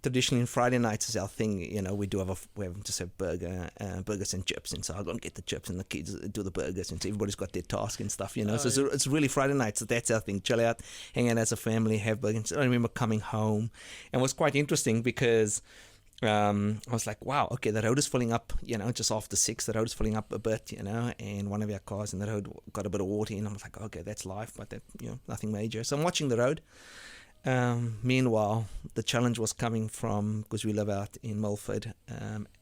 traditionally, on Friday nights is our thing. We do we have just have burgers and chips, and so I go and get the chips, and the kids do the burgers, and so everybody's got their task and stuff. So it's really Friday nights. So that's our thing. Chill out, hang out as a family, have burgers. I remember coming home, and it was quite interesting because I was like, wow, okay, the road is filling up. Just after 6, the road is filling up a bit. And one of our cars in the road got a bit of water in. I was like, okay, that's life, but that nothing major. So I'm watching the road. Meanwhile, the challenge was coming from, because we live out in Milford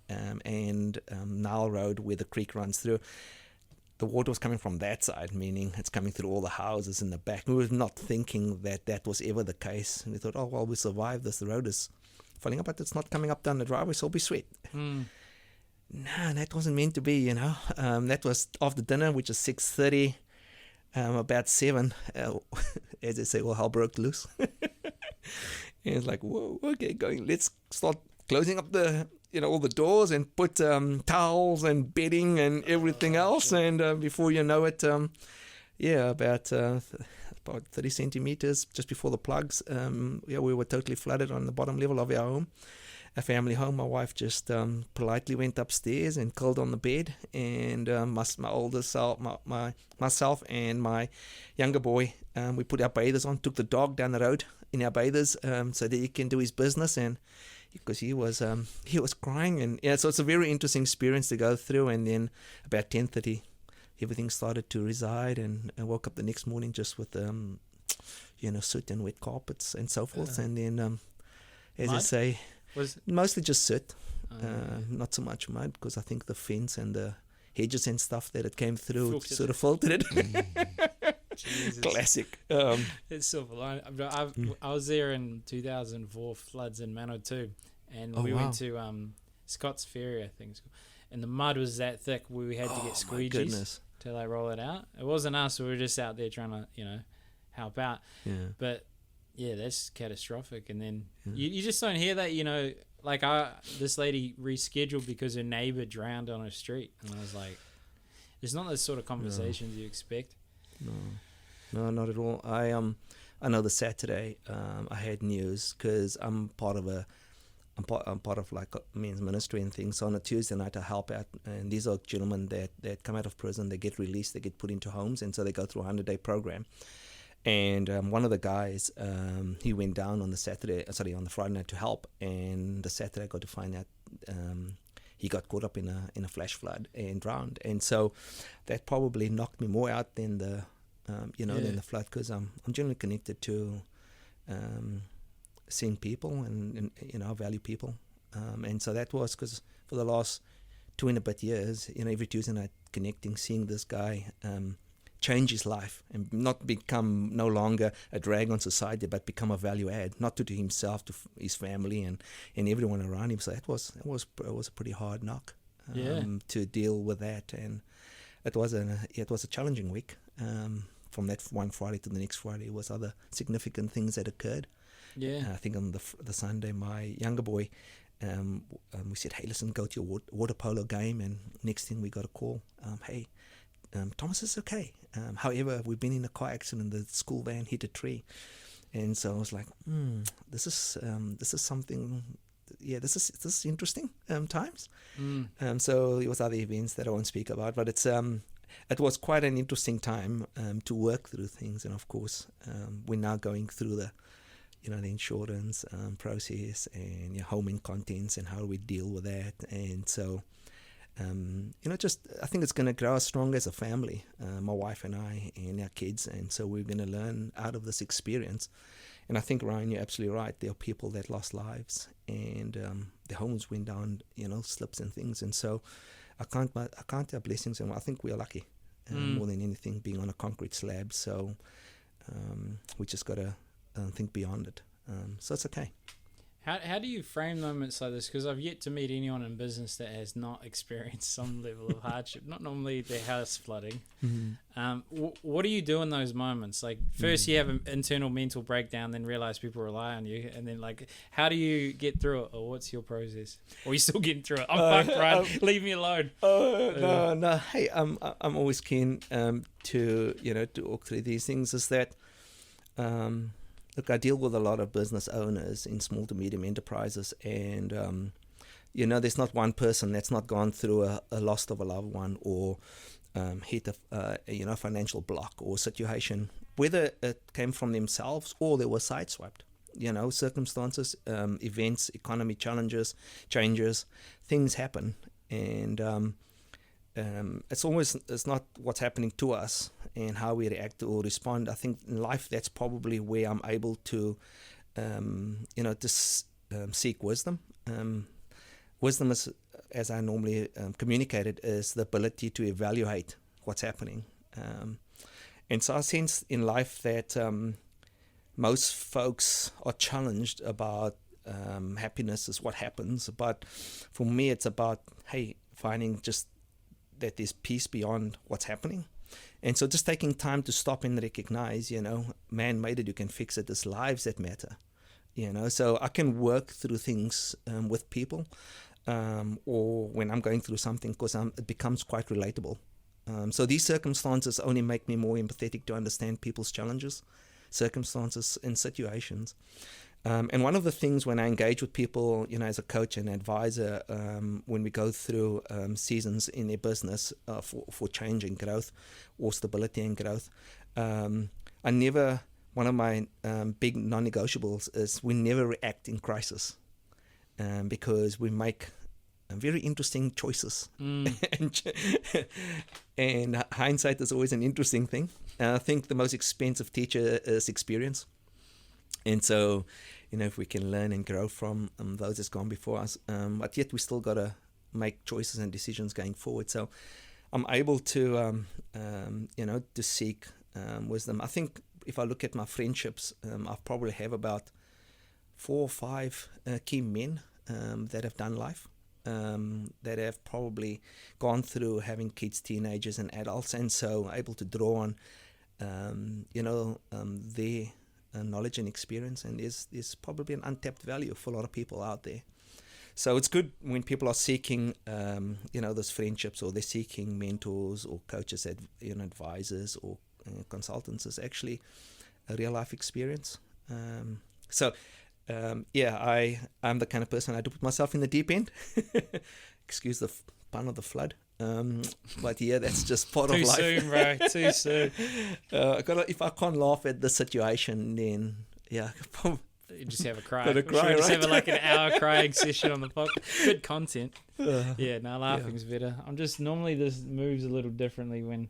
and Nile Road, where the creek runs through. The water was coming from that side, meaning it's coming through all the houses in the back. We were not thinking that was ever the case. And we thought, oh, well, we survived this. The road is filling up, but it's not coming up down the driveway, so it'll be sweet. No, that wasn't meant to be, That was after dinner, which is 6:30. About 7, as they say, all hell broke loose. And it's like, whoa, okay, let's start closing up all the doors and put towels and bedding and everything else. Shit. And before you know it, about 30 centimeters just before the plugs, we were totally flooded on the bottom level of our home. A family home. My wife just politely went upstairs and curled on the bed, and my older self, myself and my younger boy, we put our bathers on, took the dog down the road in our bathers so that he can do his business, and because he was crying, and so it's a very interesting experience to go through. And then about 10:30, everything started to reside, and I woke up the next morning just with soot and wet carpets and so forth, and then as I say. Mostly just soot, not so much mud, because I think the fence and the hedges and stuff that it came through sort of filtered it. Classic. It's silver line. I was there in 2004 floods in Manawatu, and we went to Scott's Ferry, I think it's called, and the mud was that thick we had to get squeegees to roll it out. It wasn't us; we were just out there trying to help out. Yeah. But yeah, that's catastrophic. And then you just don't hear that, this lady rescheduled because her neighbor drowned on her street. And I was like, it's not the sort of conversations you expect. No, not at all. I know the Saturday I had news, because I'm part of like a men's ministry and things. So on a Tuesday night I help out, and these are gentlemen that come out of prison, they get released, they get put into homes, and so they go through a 100-day program. And one of the guys, he went down on the Friday night to help, and the Saturday I got to find out he got caught up in a flash flood and drowned. And so that probably knocked me more out than the than the flood, because I'm generally connected to seeing people and I value people, and so that was because for the last 2 and a bit years, every Tuesday night connecting, seeing this guy change his life and not become no longer a drag on society, but become a value add, not to himself, to his family and everyone around him. So it was a pretty hard knock to deal with that, and it was a challenging week. From that one Friday to the next Friday, was other significant things that occurred. I think on the Sunday, my younger boy, we said, hey, listen, go to your water polo game, and next thing we got a call, hey, Thomas is okay. However, we've been in a car accident. The school van hit a tree, and so I was like, this is something. Yeah, this is interesting times. So it was other events that I won't speak about, but it was quite an interesting time to work through things, and of course, we're now going through the insurance process and homing contents and how we deal with that, and so. I think it's going to grow us stronger as a family, my wife and I and our kids, and so we're going to learn out of this experience. And I think, Ryan, you're absolutely right. There are people that lost lives, and their homes went down, slips and things, and so I can't have blessings, and I think we are lucky more than anything, being on a concrete slab. So we just got to think beyond it. So it's okay. How do you frame moments like this? Because I've yet to meet anyone in business that has not experienced some level of hardship. Not normally their house flooding. What do you do in those moments? Like, first you have an internal mental breakdown, then realize people rely on you, and then how do you get through it, or what's your process? Or are you still getting through it? I'm fucked, right? Leave me alone. No. Hey, I'm always keen to walk through these things. Is that look, I deal with a lot of business owners in small to medium enterprises, and there's not one person that's not gone through a loss of a loved one or hit a financial block or situation, whether it came from themselves or they were sideswiped. Circumstances, events, economy changes, things happen, and it's not what's happening to us and how we react or respond. I think in life that's probably where I'm able to, seek wisdom. Wisdom is, as I normally communicated, is the ability to evaluate what's happening. And so I sense in life that most folks are challenged about happiness is what happens. But for me, it's about, finding just that there's peace beyond what's happening. And so just taking time to stop and recognize, man made it, you can fix it. There's lives that matter, So I can work through things with people. Or when I'm going through something, because it becomes quite relatable. So these circumstances only make me more empathetic to understand people's challenges, circumstances, and situations. And one of the things when I engage with people, as a coach and advisor, when we go through seasons in their business for change and growth or stability and growth, one of my big non-negotiables is we never react in crisis. Because we make very interesting choices. And hindsight is always an interesting thing. I think the most expensive teacher is experience. And so, if we can learn and grow from those that's gone before us, but yet we still got to make choices and decisions going forward. So I'm able to, to seek wisdom. I think if I look at my friendships, I probably have about 4 or 5 key men that have done life, that have probably gone through having kids, teenagers, and adults, and so able to draw on, their knowledge and experience. And there's probably an untapped value for a lot of people out there. So it's good when people are seeking, those friendships, or they're seeking mentors or coaches, advisors or consultants, is actually a real life experience. I'm the kind of person, I do put myself in the deep end. Excuse the pun of the flood. But yeah, that's just part of life. Too soon, bro. Too soon. If I can't laugh at the situation, then yeah. You just have a cry. Gotta cry, Just right? have an hour crying session on the podcast. Good content. Laughing's better. I'm just, normally this moves a little differently when...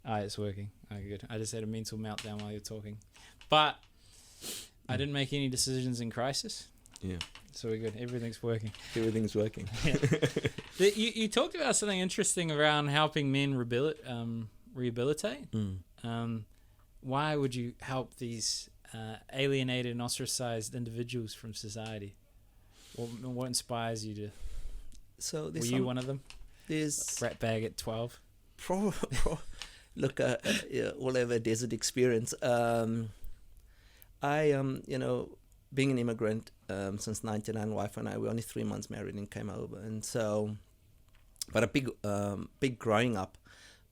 it's working. Good. I just had a mental meltdown while you're talking. But I didn't make any decisions in crisis. Yeah. So we're good. Everything's working. Everything's working. Yeah. You talked about something interesting around helping men rehabilitate. Why would you help these alienated and ostracized individuals from society? What inspires you to... So were you one of them? There's... Rat bag at 12? Look, all over a desert experience. Being an immigrant since 99, wife and I were only 3 months married and came over, and so, but a big growing up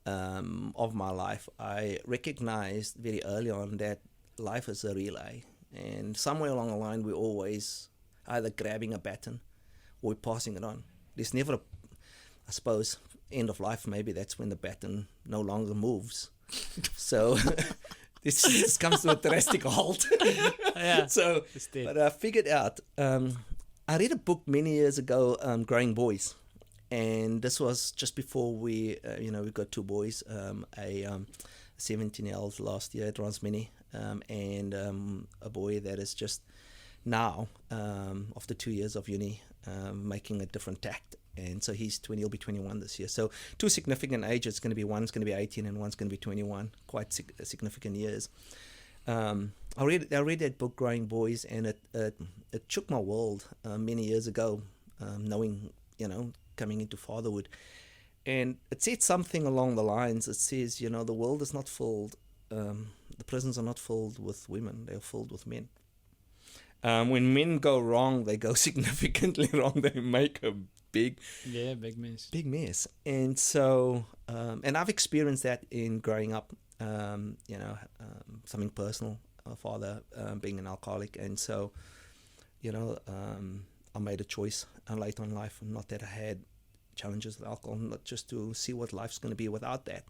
of my life, I recognized very early on that life is a relay, and somewhere along the line we're always either grabbing a baton or we're passing it on. There's never I suppose end of life, maybe that's when the baton no longer moves. So this comes to a drastic halt. Yeah. So, but I figured out, I read a book many years ago, Growing Boys. And this was just before we got 2 boys, a 17-year-old last year at Ronsmini, and a boy that is just now, after 2 years of uni, making a different tact. And so he's 20, he'll be 21 this year. So 2 significant ages. It's going to be, one's going to be 18 and one's going to be 21. Quite significant years. I read that book, Growing Boys, and it shook my world many years ago, knowing, coming into fatherhood. And it said something along the lines. It says, the world is not filled, the prisons are not filled with women, they're filled with men. When men go wrong, they go significantly wrong. They make a big mess. Big mess. And so, and I've experienced that in growing up, something personal. father being an alcoholic, and so I made a choice late on in life. Not that I had challenges with alcohol, not just to see what life's going to be without that.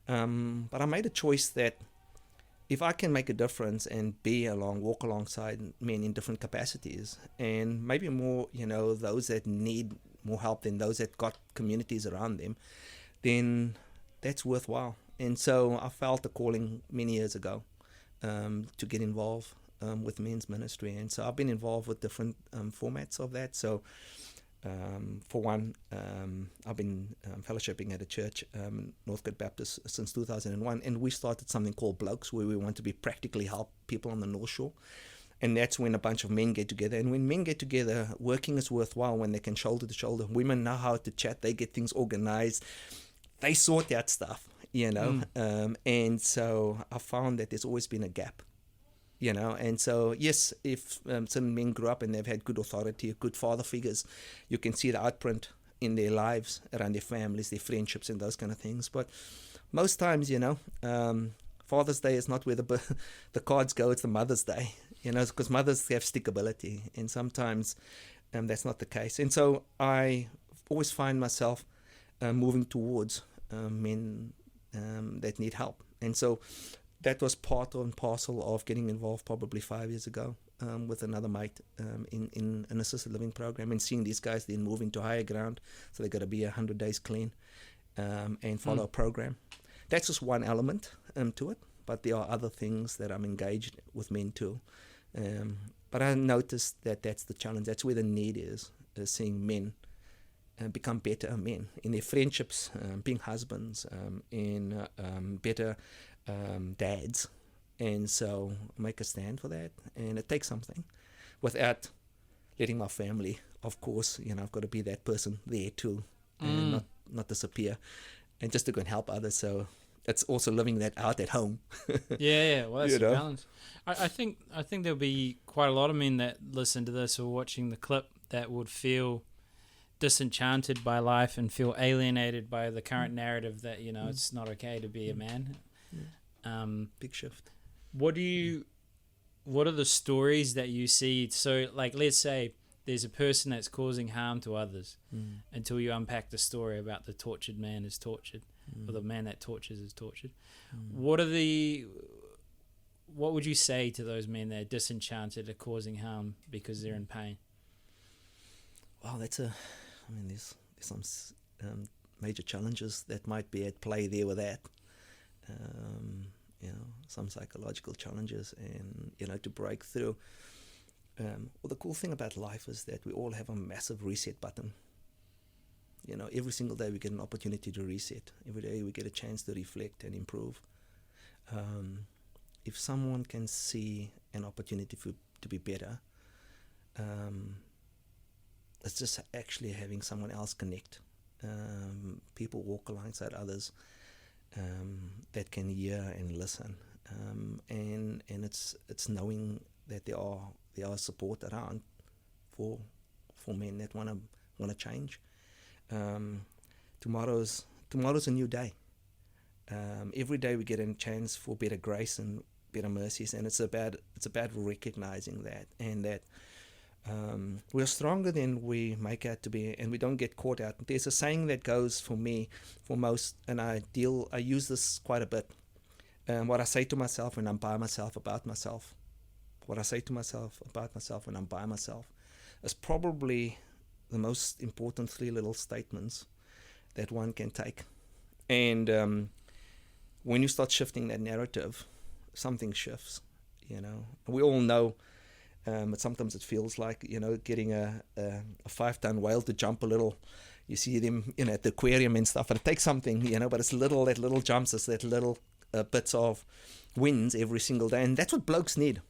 But I made a choice that if I can make a difference and walk alongside men in different capacities, and maybe more, those that need more help than those that got communities around them, then that's worthwhile. And so I felt a calling many years ago to get involved with men's ministry. And so I've been involved with different formats of that. So for one, I've been fellowshipping at a church, Northcote Baptist, since 2001, and we started something called Blokes, where we want to be practically help people on the North Shore. And that's when a bunch of men get together. And when men get together, working is worthwhile when they can shoulder to shoulder. Women know how to chat. They get things organized. They sort out stuff, and so I found that there's always been a gap. And so, yes, if certain men grew up and they've had good authority, good father figures, you can see the outprint in their lives, around their families, their friendships, and those kind of things. But most times, Father's Day is not where the cards go, it's the Mother's Day, because mothers have stickability, and sometimes that's not the case. And so I always find myself moving towards men that need help. And so that was part and parcel of getting involved probably 5 years ago with another mate in an assisted living program, and seeing these guys then move into higher ground. So they got to be 100 days clean and follow a program. That's just one element to it, but there are other things that I'm engaged with men too. But I noticed that that's the challenge. That's where the need is seeing men become better men in their friendships, being husbands, in better dads. And so make a stand for that, and it takes something without letting my family, of course, I've got to be that person there too, and not disappear, and just to go and help others. So it's also living that out at home. Yeah, well, that's a balance. I think there'll be quite a lot of men that listen to this or watching the clip that would feel disenchanted by life and feel alienated by the current narrative that it's not okay to be a man. Big shift. What are the stories that you see? So, like, let's say there's a person that's causing harm to others, until you unpack the story about the tortured man is tortured, or the man that tortures is tortured. What would you say to those men that are disenchanted, are causing harm because they're in pain? Well, there's some major challenges that might be at play there with that. Some psychological challenges, and to break through. Well, the cool thing about life is that we all have a massive reset button. Every single day we get an opportunity to reset. Every day we get a chance to reflect and improve. If someone can see an opportunity to be better, it's just actually having someone else connect. People walk alongside others that can hear and listen, and it's knowing that there are support around for men that want to change. Tomorrow's a new day. Every day we get a chance for better grace and better mercies, and it's about recognizing that, and that we're stronger than we make out to be, and we don't get caught out. There's a saying that goes for me, for most, and I use this quite a bit. What I say to myself when I'm by myself about myself, what I say to myself about myself when I'm by myself, is probably the most important 3 little statements that one can take. And when you start shifting that narrative, something shifts. We all know. But sometimes it feels like, getting a 5-ton whale to jump a little. You see them, at the aquarium and stuff, and it takes something, but it's that little jumps, it's that little bits of wins every single day. And that's what blokes need,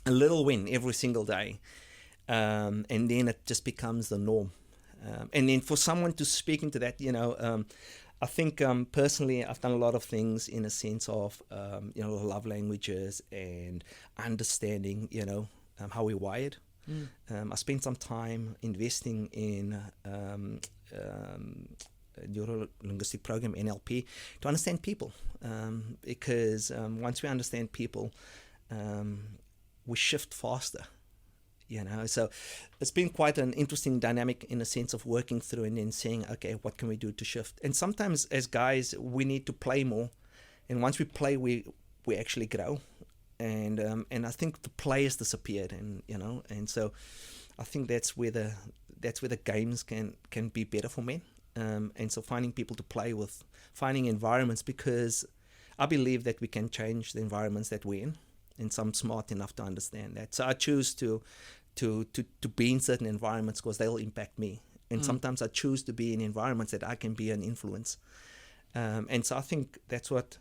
a little win every single day. And then it just becomes the norm. And then for someone to speak into that, I think personally I've done a lot of things in a sense of, love languages and understanding, how we're wired. I spent some time investing in neuro-linguistic program, NLP, to understand people, because once we understand people, we shift faster. So it's been quite an interesting dynamic in the sense of working through and then saying, okay, what can we do to shift? And sometimes as guys, we need to play more. And once we play, we actually grow. And I think the play has disappeared, and so I think that's where the games can be better for men. And so finding people to play with, finding environments, because I believe that we can change the environments that we're in. And so I'm smart enough to understand that. So I choose to be in certain environments because they'll impact me. And sometimes I choose to be in environments that I can be an influence. And so I think that's what,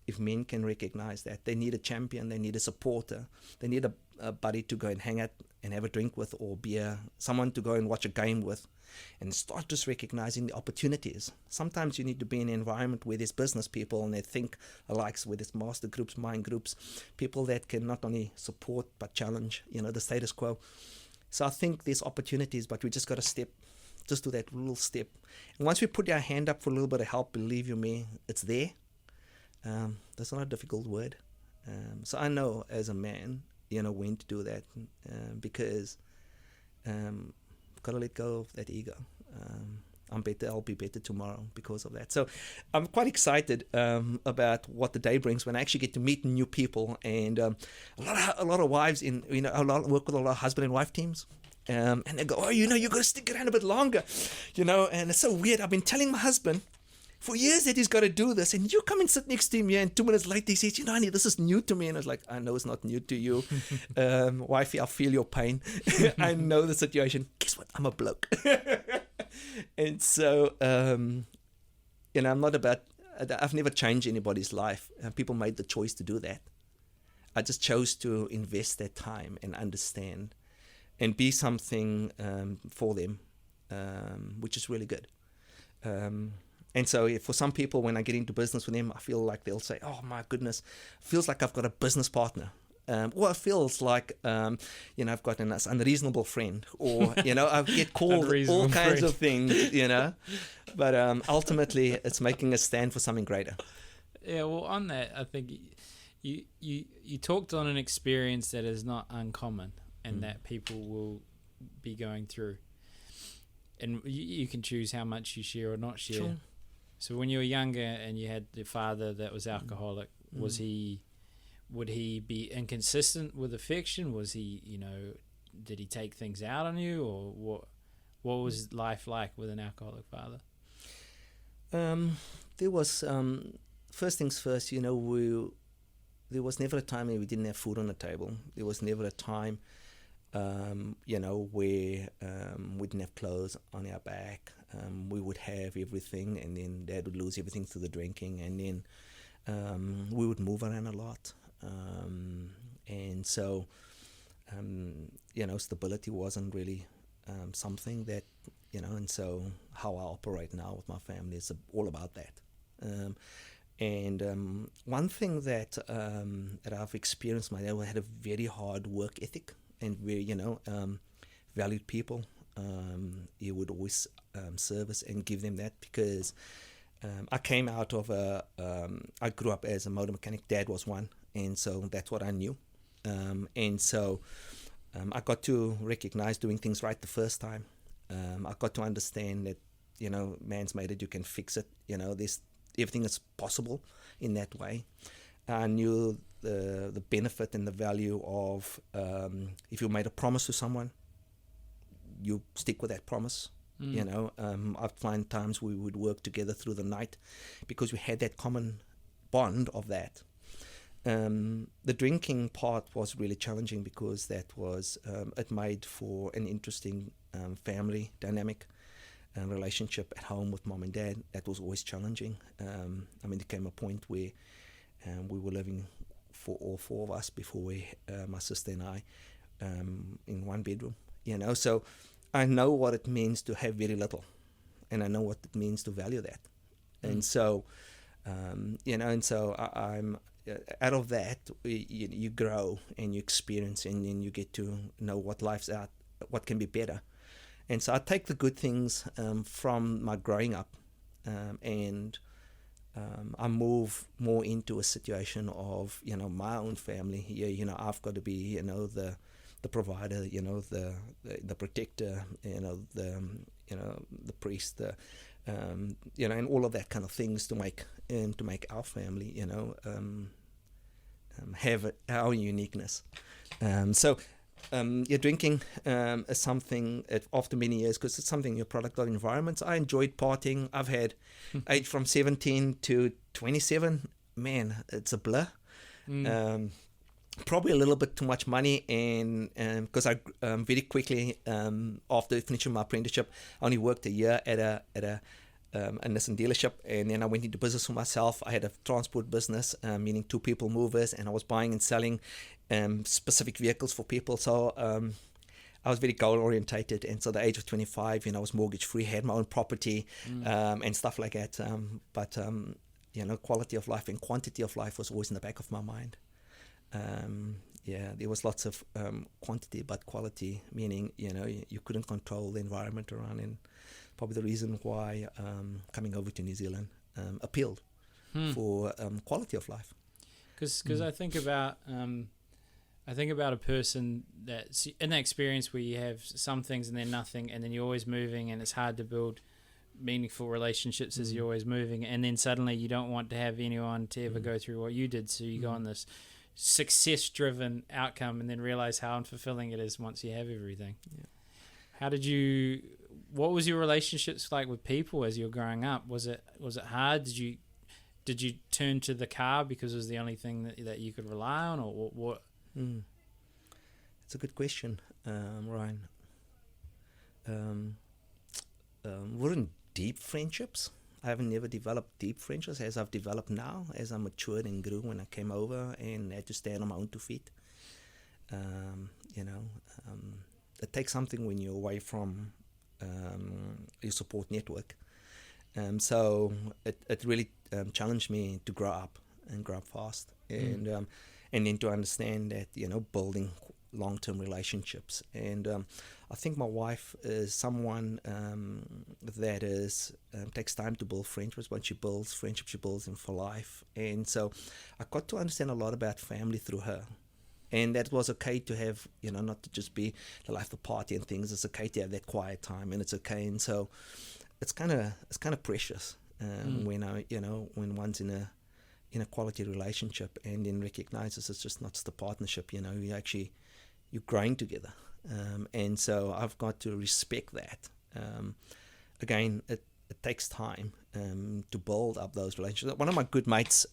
if men can recognize that, they need a champion, they need a supporter, they need a buddy to go and hang out and have a drink with, or be someone to go and watch a game with, and start just recognizing the opportunities. Sometimes you need to be in an environment where there's business people and they think alike, where there's master groups, mind groups, people that can not only support but challenge, the status quo. So I think there's opportunities, but we just got to just do that little step. And once we put our hand up for a little bit of help, believe you me, it's there. That's not a difficult word. So I know as a man, when to do that, because got to let go of that ego. I'll be better tomorrow because of that. So I'm quite excited about what the day brings when I actually get to meet new people, and a lot of wives work with a lot of husband and wife teams. And they go, oh, you got to stick around a bit longer, and it's so weird. I've been telling my husband for years that he's got to do this, and you come and sit next to him here, and 2 minutes later he says, honey, this is new to me. And I was like, I know it's not new to you. Wifey, I feel your pain. I know the situation. Guess what? I'm a bloke. And so, I'm not about, I've never changed anybody's life. People made the choice to do that. I just chose to invest that time and understand and be something for them, which is really good. And so for some people, when I get into business with them, I feel like they'll say, oh, my goodness, feels like I've got a business partner. Or it feels like, I've got an unreasonable friend, or, I get called all kinds of things, But ultimately, it's making a stand for something greater. Yeah, well, on that, I think you talked on an experience that is not uncommon and that people will be going through. And you can choose how much you share or not share. Sure. So when you were younger and you had the father that was alcoholic, would he be inconsistent with affection? Was he, did he take things out on you, or what was life like with an alcoholic father? There was, first things first, there was never a time where we didn't have food on the table. There was never a time where we didn't have clothes on our back. We would have everything, and then Dad would lose everything through the drinking, and then we would move around a lot. And so, stability wasn't really something that, and so how I operate now with my family is all about that. One thing that I've experienced, my dad had a very hard work ethic, and very, valued people. He would always service and give them that, because I came out of I grew up as a motor mechanic. Dad was one, and so that's what I knew. And so I got to recognize doing things right the first time. I got to understand that, man's made it, you can fix it. There's everything is possible in that way. I knew the benefit and the value of if you made a promise to someone, you stick with that promise. I'd find times we would work together through the night because we had that common bond of that. The drinking part was really challenging because that was it made for an interesting family dynamic and relationship at home with mom and dad. That was always challenging. There came a point where we were living for all four of us before my sister and I in one bedroom. So I know what it means to have very little, and I know what it means to value that. And so, I'm out of that, you grow and you experience, and then you get to know what life's out, what can be better. And so I take the good things from my growing up, and I move more into a situation of, you know, my own family. Yeah, you know, I've got to be, you know, the provider, you know, the protector, you know, the priest, you know, and all of that kind of things to make our family, you know, have our uniqueness. Yeah, drinking is something after many years, because it's something your product of environments. I enjoyed partying. I've had age from 17 to 27. Man, it's a blur. Probably a little bit too much money, and because I very quickly after finishing my apprenticeship, I only worked a year at a Nissan dealership, and then I went into business for myself. I had a transport business, meaning 2 people movers, and I was buying and selling specific vehicles for people. So I was very goal orientated, and so at the age of 25, you know, I was mortgage free, had my own property, and stuff like that. But you know, quality of life and quantity of life was always in the back of my mind. Yeah, there was lots of quantity, but quality, meaning, you know, you couldn't control the environment around, and probably the reason why coming over to New Zealand appealed for quality of life. Because I think about a person that's in that experience where you have some things and then nothing, and then you're always moving, and it's hard to build meaningful relationships as you're always moving, and then suddenly you don't want to have anyone to ever go through what you did, so you go on this success-driven outcome, and then realize how unfulfilling it is once you have everything. What was your relationships like with people as you were growing up? Was it hard? Did you turn to the car because it was the only thing that you could rely on, or what? It's a good question, Ryan. Weren't deep friendships. I haven't never developed deep friendships as I've developed now, as I matured and grew when I came over and had to stand on my own 2 feet. You know, it takes something when you're away from your support network. So it really challenged me to grow up fast, and then to understand that, you know, building long-term relationships. And I think my wife is someone that takes time to build friendships. Once she builds friendships, she builds them for life. And so I got to understand a lot about family through her. And that was okay to have, you know, not to just be the life of the party and things. It's okay to have that quiet time, and it's okay. And so it's kind of precious when one's in a quality relationship, and then recognizes it's just not just a partnership. You know, you're growing together, and so I've got to respect that. Again, it takes time to build up those relationships. One of my good mates.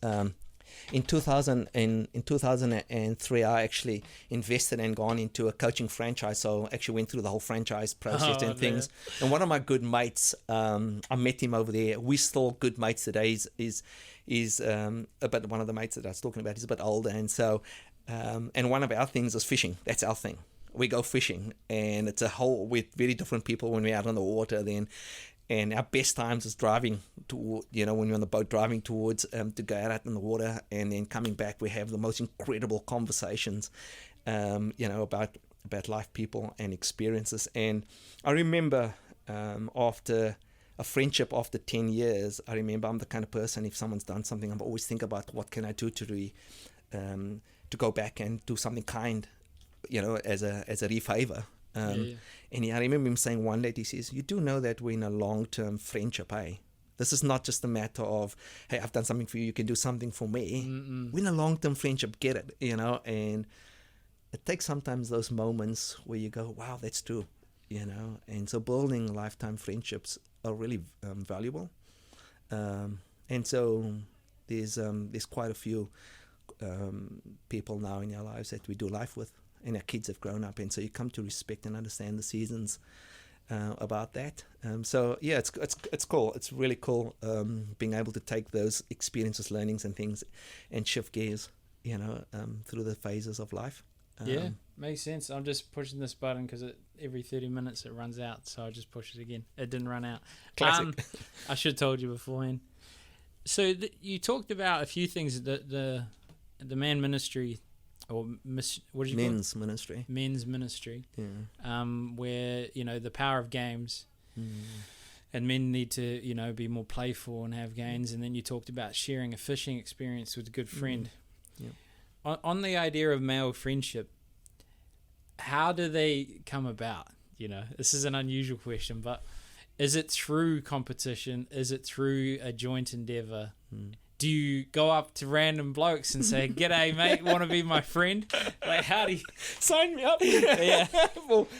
In 2003, I actually invested and gone into a coaching franchise. So actually went through the whole franchise process and things. And one of my good mates, I met him over there. We're still good mates today. But one of the mates that I was talking about is a bit older. And so, and one of our things is fishing. That's our thing. We go fishing, and it's with very different people when we're out on the water then. And our best times is driving when we're on the boat, driving towards to go out in the water, and then coming back, we have the most incredible conversations, about life, people, and experiences. And I remember after a friendship, after 10 years, I remember I'm the kind of person, if someone's done something, I'm always think about what can I do to go back and do something kind, as a refavor. And I remember him saying one day, he says, "You do know that we're in a long-term friendship, hey? This is not just a matter of, hey, I've done something for you, you can do something for me. We're in a long-term friendship, get it, and it takes sometimes those moments where you go, wow, that's true, and so building lifetime friendships are really valuable. And so there's quite a few people now in our lives that we do life with, and our kids have grown up, and so you come to respect and understand the seasons about that. So yeah, it's cool. It's really cool being able to take those experiences, learnings, and things, and shift gears, through the phases of life. Yeah, makes sense. I'm just pushing this button because every 30 minutes it runs out, so I just push it again. It didn't run out. Classic. I should have told you beforehand. So you talked about a few things, the man ministry. Or what did you call it? Ministry. Men's ministry. Yeah. Where, the power of games. and men need to, be more playful and have gains. And then you talked about sharing a fishing experience with a good friend. Yeah. On the idea of male friendship, how do they come about? This is an unusual question, but is it through competition? Is it through a joint endeavor? Do you go up to random blokes and say, "G'day, mate, want to be my friend?" Like, how do you sign me up? Yeah.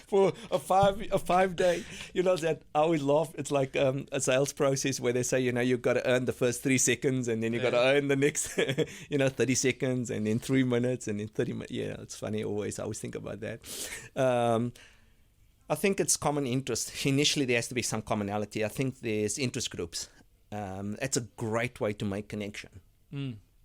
for a 5-day. That I always laugh. It's like a sales process where they say, you've got to earn the first 3 seconds, and then you've got to earn the next 30 seconds, and then 3 minutes, and then 30 minutes. Yeah, it's funny. I always think about that. I think it's common interest. Initially, there has to be some commonality. I think there's interest groups. It's a great way to make connection.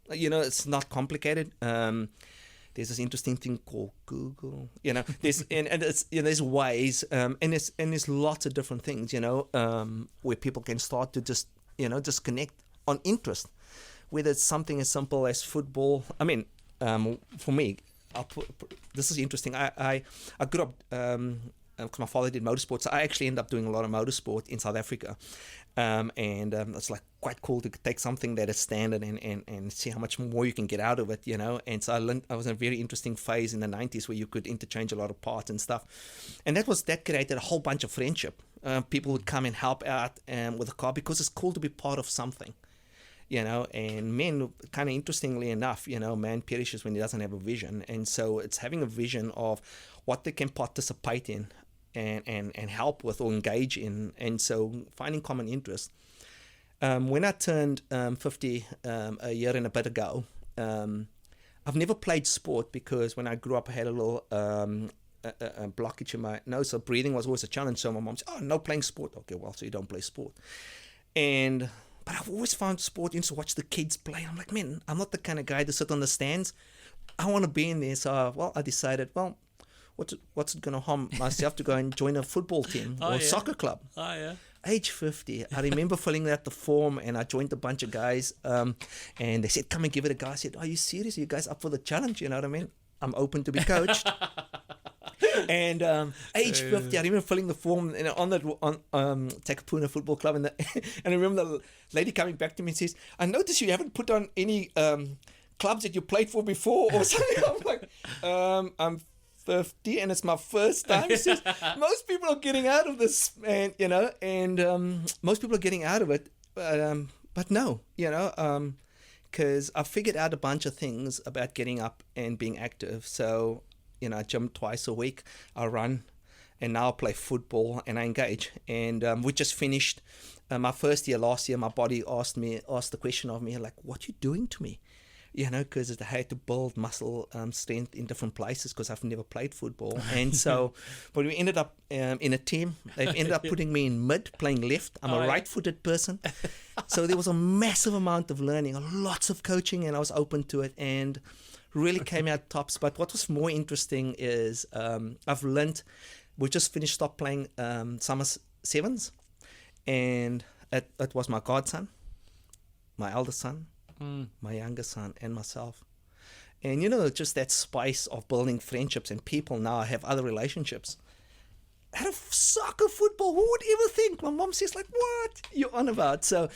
It's not complicated. There's this interesting thing called Google. There's and it's there's ways and there's lots of different things. Where people can start to just connect on interest, whether it's something as simple as football. I mean, for me, this is interesting. I grew up. Because my father did motorsports, so I actually ended up doing a lot of motorsport in South Africa, and it's like quite cool to take something that is standard and see how much more you can get out of it, And so I was in a very interesting phase in the 90s where you could interchange a lot of parts and stuff, and that created a whole bunch of friendship. People would come and help out with the car because it's cool to be part of something. And men, kind of interestingly enough, man perishes when he doesn't have a vision, and so it's having a vision of what they can participate in and help with or engage in, and so finding common interest. When I turned 50 a year and a bit ago, I've never played sport because when I grew up I had a little a blockage in my nose, so breathing was always a challenge. So my mom said, "Oh, no playing sport." Okay, well, so you don't play sport. But I've always found sport interesting to watch the kids play. I'm like, man, I'm not the kind of guy to sit on the stands. I want to be in there. So, I decided, what's it going to harm myself to go and join a football team or a soccer club? Oh, yeah. Age 50, I remember filling out the form, and I joined a bunch of guys, and they said, "Come and give it a go." I said, "Are you serious? Are you guys up for the challenge?" You know what I mean? I'm open to be coached. And age 50, I remember filling the form on Takapuna Football Club, and I remember the lady coming back to me and says, "I noticed you haven't put on any clubs that you played for before or something." I'm like, I'm 50 and it's my first time. She says, most people are getting out of this, and most people are getting out of it, but no, because I figured out a bunch of things about getting up and being active. So I gym twice a week, I run, and now I play football and I engage. And we just finished my first year last year. My body asked the question of me, like, "What you doing to me?" Because I had to build muscle strength in different places because I've never played football. And so, but we ended up in a team. They've ended up putting me in mid, playing left. I'm a right-footed person. So there was a massive amount of learning, lots of coaching, and I was open to it and really came out tops. But what was more interesting is I've learned, we just stopped playing summer sevens, and it was my godson, my eldest son, my younger son, and myself. And just that spice of building friendships, and people now have other relationships out of soccer, football. Who would ever think? My mom says, like, "What you're on about?" So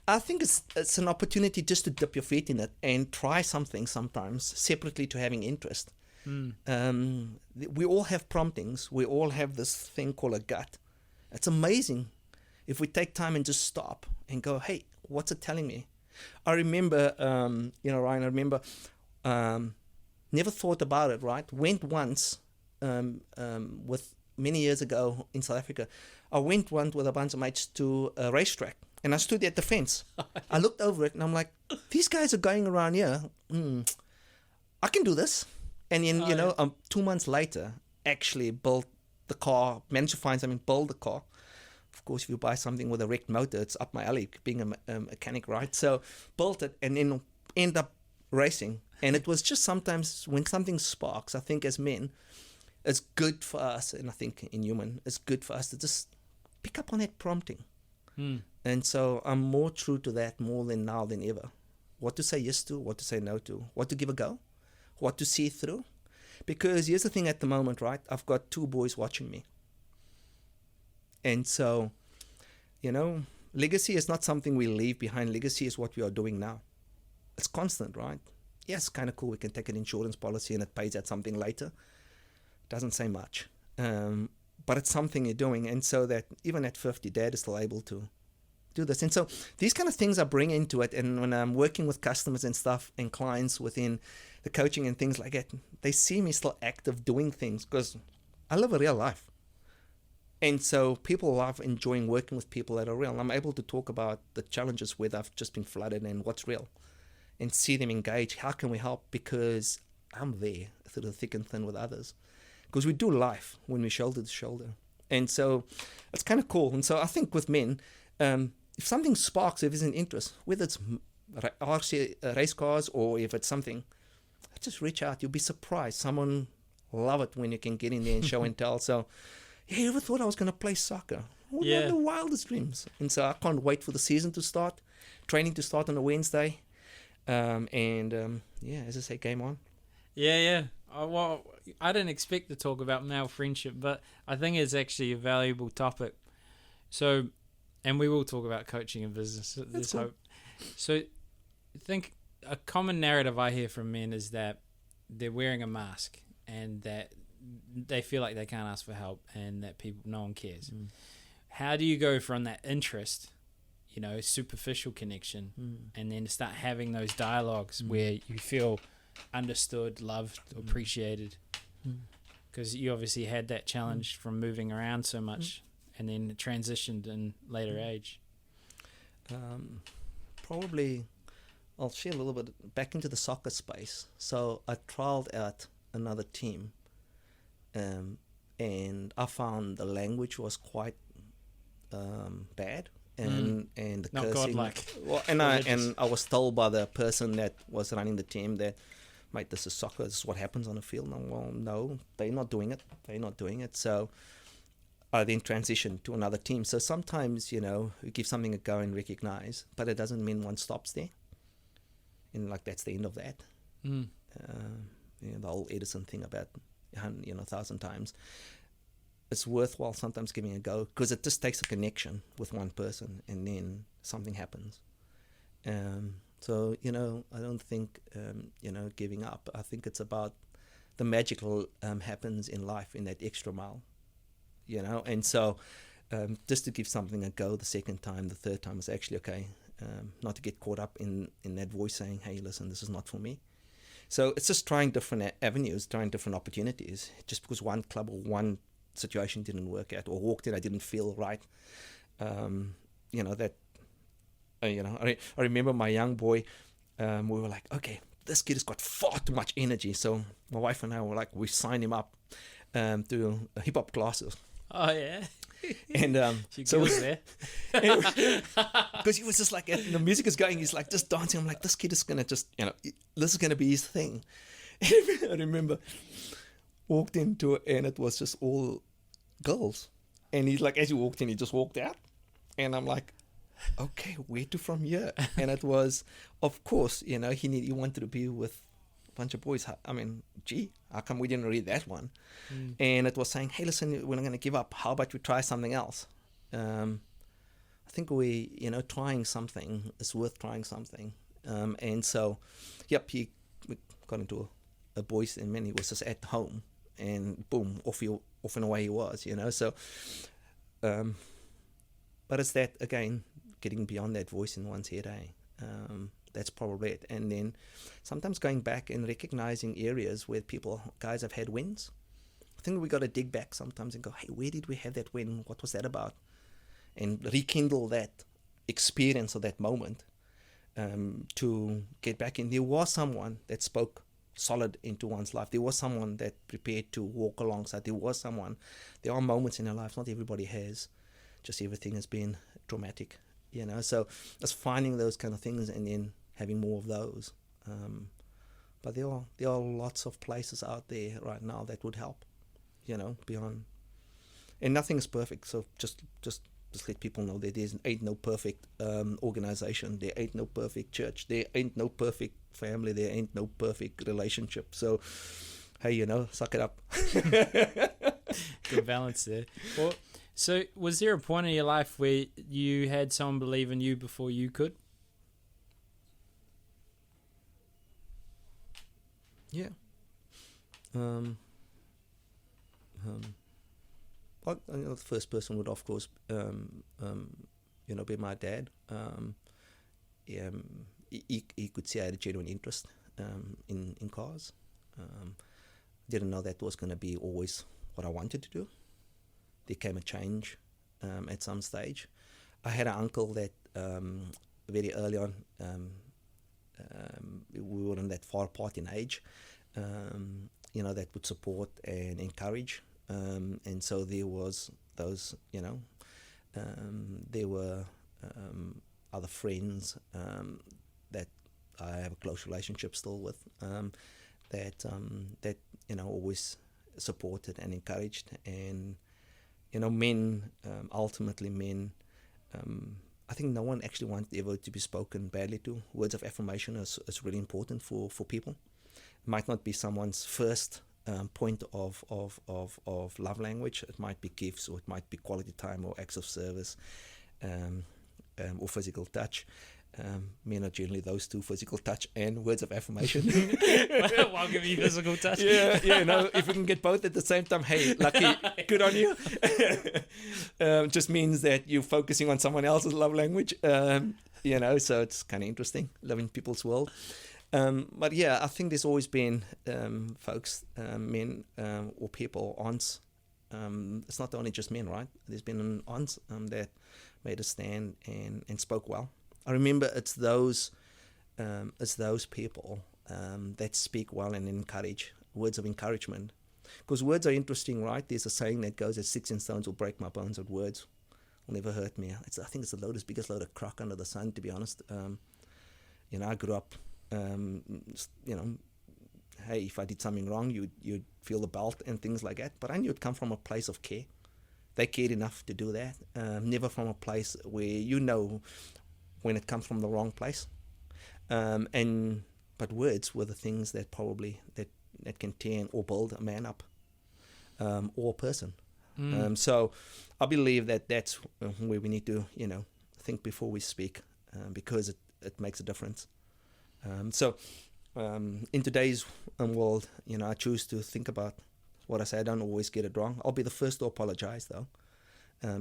I think it's an opportunity just to dip your feet in it and try something sometimes separately to having interest. We all have promptings. We all have this thing called a gut. It's amazing if we take time and just stop and go, "Hey, what's it telling me?" I remember, Ryan, never thought about it, right? Went once with many years ago in South Africa. I went once with a bunch of mates to a racetrack, and I stood at the fence. I looked over it, and I'm like, these guys are going around here. I can do this. And then, 2 months later, actually built the car, managed to find something, build the car. Of course, if you buy something with a wrecked motor, it's up my alley, being a mechanic, right? So built it and then end up racing. And it was just sometimes when something sparks, I think as men, it's good for us, and I think in human, it's good for us to just pick up on that prompting. And so I'm more true to that more than now than ever. What to say yes to, what to say no to, what to give a go, what to see through. Because here's the thing at the moment, right? I've got 2 boys watching me. And so, legacy is not something we leave behind. Legacy is what we are doing now. It's constant, right? Yes, kind of cool. We can take an insurance policy and it pays out something later. Doesn't say much. But it's something you're doing. And so that even at 50, Dad is still able to do this. And so these kind of things I bring into it. And when I'm working with customers and stuff and clients within the coaching and things like that, they see me still active doing things because I live a real life. And so people love enjoying working with people that are real. I'm able to talk about the challenges where they've just been flooded and what's real and see them engage. How can we help? Because I'm there through the thick and thin with others. Because we do life when we're shoulder to shoulder. And so it's kind of cool. And so I think with men, if something sparks, if there's an interest, whether it's RC race cars or if it's something, just reach out. You'll be surprised. Someone love it when you can get in there and show and tell. So, yeah, you ever thought I was going to play soccer? One of the wildest dreams. And so I can't wait for the season to start, training to start on a Wednesday. As I say, game on. Yeah. Well, I didn't expect to talk about male friendship, but I think it's actually a valuable topic. So, and we will talk about coaching and business. There's hope. So, I think a common narrative I hear from men is that they're wearing a mask and that they feel like they can't ask for help and that no one cares. How do you go from that interest, superficial connection, and then start having those dialogues where you feel understood, loved, appreciated? Because you obviously had that challenge from moving around so much and then transitioned in later age. Probably I'll share a little bit back into the soccer space. So I trialed out another team, and I found the language was quite bad, and the not cursing. godlike. Well, and I was told by the person that was running the team that, mate, this is soccer. This is what happens on the field. And well, no, they're not doing it. So I then transitioned to another team. So sometimes, we give something a go and recognize, but it doesn't mean one stops there. And that's the end of that. The whole Edison thing about 1,000 times. It's worthwhile sometimes giving a go because it just takes a connection with one person and then something happens. So I don't think giving up. I think it's about the magical happens in life in that extra mile. And so just to give something a go the second time, the third time is actually okay. Not to get caught up in that voice saying, hey, listen, this is not for me. So it's just trying different avenues, trying different opportunities. Just because one club or one situation didn't work out or walked in, I didn't feel right. I remember my young boy, we were like, okay, this kid has got far too much energy. So my wife and I were like, we signed him up to hip-hop classes. Oh, yeah. And so was there because he was just like, the music is going, he's like just dancing. I'm like, this kid is gonna just this is gonna be his thing. And I remember walked into it and it was just all girls, and he's like, as he walked in, he just walked out, and I'm like, okay, where to from here? And it was, of course, he wanted to be with a bunch of boys. I mean, gee, how come we didn't read that one? And it was saying, hey, listen, we're not going to give up. How about we try something else? I think trying something is worth trying something. And so, we got into a boys and man, he was just at home, and boom, off and away he was, So, but it's that, again, getting beyond that voice in one's head, that's probably it. And then sometimes going back and recognizing areas where guys have had wins. I think we got to dig back sometimes and go, hey, where did we have that win? What was that about? And rekindle that experience of that moment to get back in. There was someone that spoke solid into one's life. There was someone that prepared to walk alongside. There are moments in our lives, not everybody has. Just everything has been traumatic, So it's finding those kind of things and then having more of those. But there are lots of places out there right now that would help, beyond. And nothing is perfect, so just let people know that there ain't no perfect organization. There ain't no perfect church. There ain't no perfect family. There ain't no perfect relationship. So, hey, suck it up. Good balance there. Well, So, was there a point in your life where you had someone believe in you before you could? Yeah. Well, the first person would, of course, be my dad. He could see I had a genuine interest in cars. Didn't know that was going to be always what I wanted to do. There came a change at some stage. I had an uncle that very early on, we weren't that far apart in age, that would support and encourage. And so there was those, there were other friends that I have a close relationship still with, that always supported and encouraged. And ultimately men, I think no one actually wants ever to be spoken badly to. Words of affirmation is really important for people. It might not be someone's first point of love language. It might be gifts, or it might be quality time, or acts of service, or physical touch. Men are generally those two: physical touch and words of affirmation. I'll give you physical touch. Yeah. If we can get both at the same time, hey, lucky, good on you. Just means that you're focusing on someone else's love language. So it's kind of interesting living in people's world. But yeah, I think there's always been folks, men or people, aunts. It's not only just men, right? There's been aunts that made a stand and spoke well. I remember it's those people that speak well and encourage, words of encouragement. Because words are interesting, right? There's a saying that goes that 16 stones will break my bones, but words will never hurt me. I think it's the biggest load of crock under the sun, to be honest. I grew up, hey, if I did something wrong, you'd feel the belt and things like that. But I knew it'd come from a place of care. They cared enough to do that. Never from a place where when it comes from the wrong place. But words were the things that probably that can tear or build a man up, or a person. So I believe that's where we need to think before we speak, because it makes a difference. In today's world, I choose to think about what I say. I don't always get it wrong. I'll be the first to apologize, though,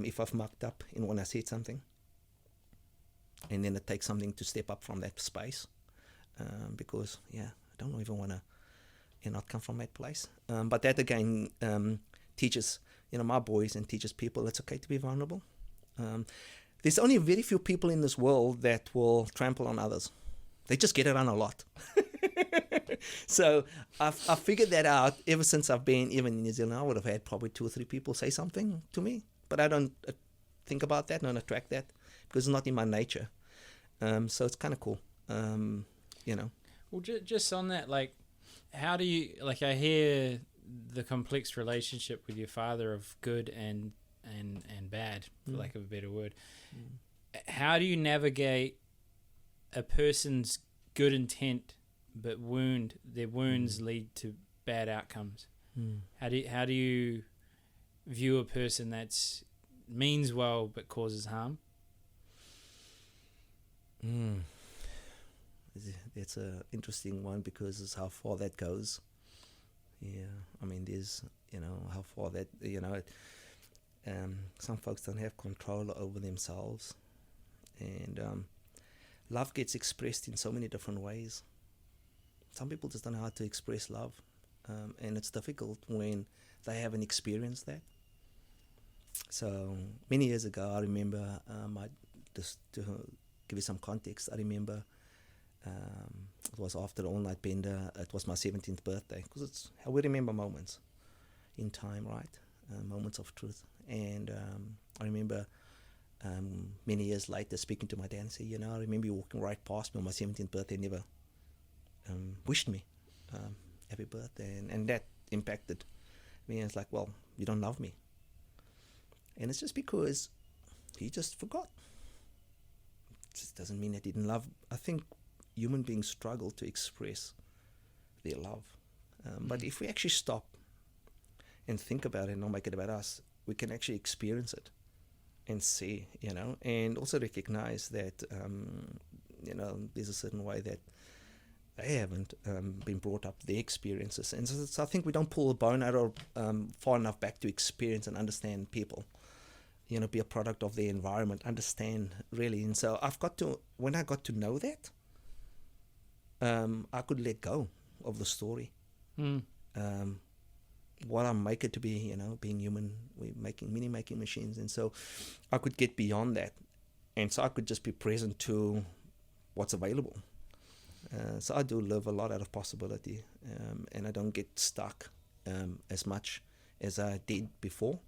if I've mucked up in when I said something. And then it takes something to step up from that space, because I don't even want to not come from that place. But that again teaches my boys, and teaches people it's okay to be vulnerable. There's only very few people in this world that will trample on others. They just get around a lot. So I figured that out ever since I've been even in New Zealand. I would have had probably 2 or 3 people say something to me, but I don't think about that, don't attract that, because it's not in my nature. So it's kind of cool, Well, just on that, like, how do you, like, I hear the complex relationship with your father of good and bad, for lack of a better word. How do you navigate a person's good intent, but their wounds lead to bad outcomes? How do you view a person that's means well but causes harm? That's an interesting one, because it's how far that goes. Yeah, I mean, there's how far that some folks don't have control over themselves, and love gets expressed in so many different ways. Some people just don't know how to express love, and it's difficult when they haven't experienced that. So many years ago, I remember, just to give you some context, I remember it was after the all-night bender. It was my 17th birthday, because it's how we remember moments in time, right? Moments of truth. And I remember many years later speaking to my dad and saying, I remember you walking right past me on my 17th birthday, never wished me happy birthday. And that impacted me. And it's like, well, you don't love me. And it's just because he just forgot. It just doesn't mean that he didn't love. I think human beings struggle to express their love. But if we actually stop and think about it and not make it about us, we can actually experience it and see, and also recognize that, there's a certain way that they haven't been brought up, their experiences. And so I think we don't pull the bone out of far enough back to experience and understand people, be a product of their environment, understand really. And so when I got to know that, I could let go of the story. What I make it to be, being human, we're making machines. And so I could get beyond that. And so I could just be present to what's available. So I do live a lot out of possibility, and I don't get stuck as much as I did before.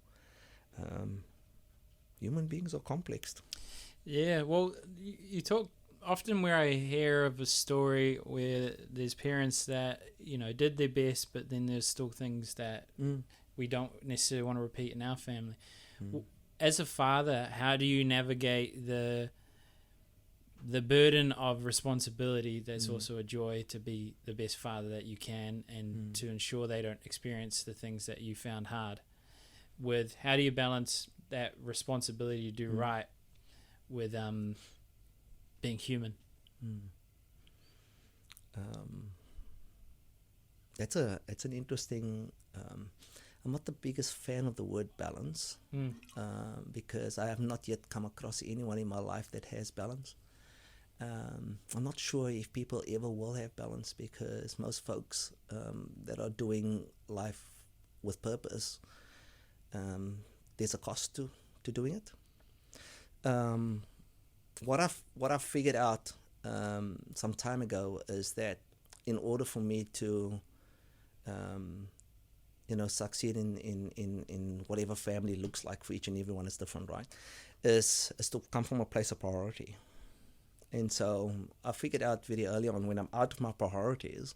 Human beings are complex. Yeah, well, you talk often where I hear of a story where there's parents that, did their best, but then there's still things that we don't necessarily want to repeat in our family. As a father, how do you navigate the burden of responsibility that's also a joy to be the best father that you can, and to ensure they don't experience the things that you found hard, with how do you balance that responsibility to do right with being human? That's an interesting. I'm not the biggest fan of the word balance, because I have not yet come across anyone in my life that has balance. I'm not sure if people ever will have balance, because most folks that are doing life with purpose, there's a cost to doing it. What I've figured out some time ago is that in order for me to succeed in whatever family looks like for each and everyone is different, right? Is to come from a place of priority. And so I figured out very early on, when I'm out of my priorities,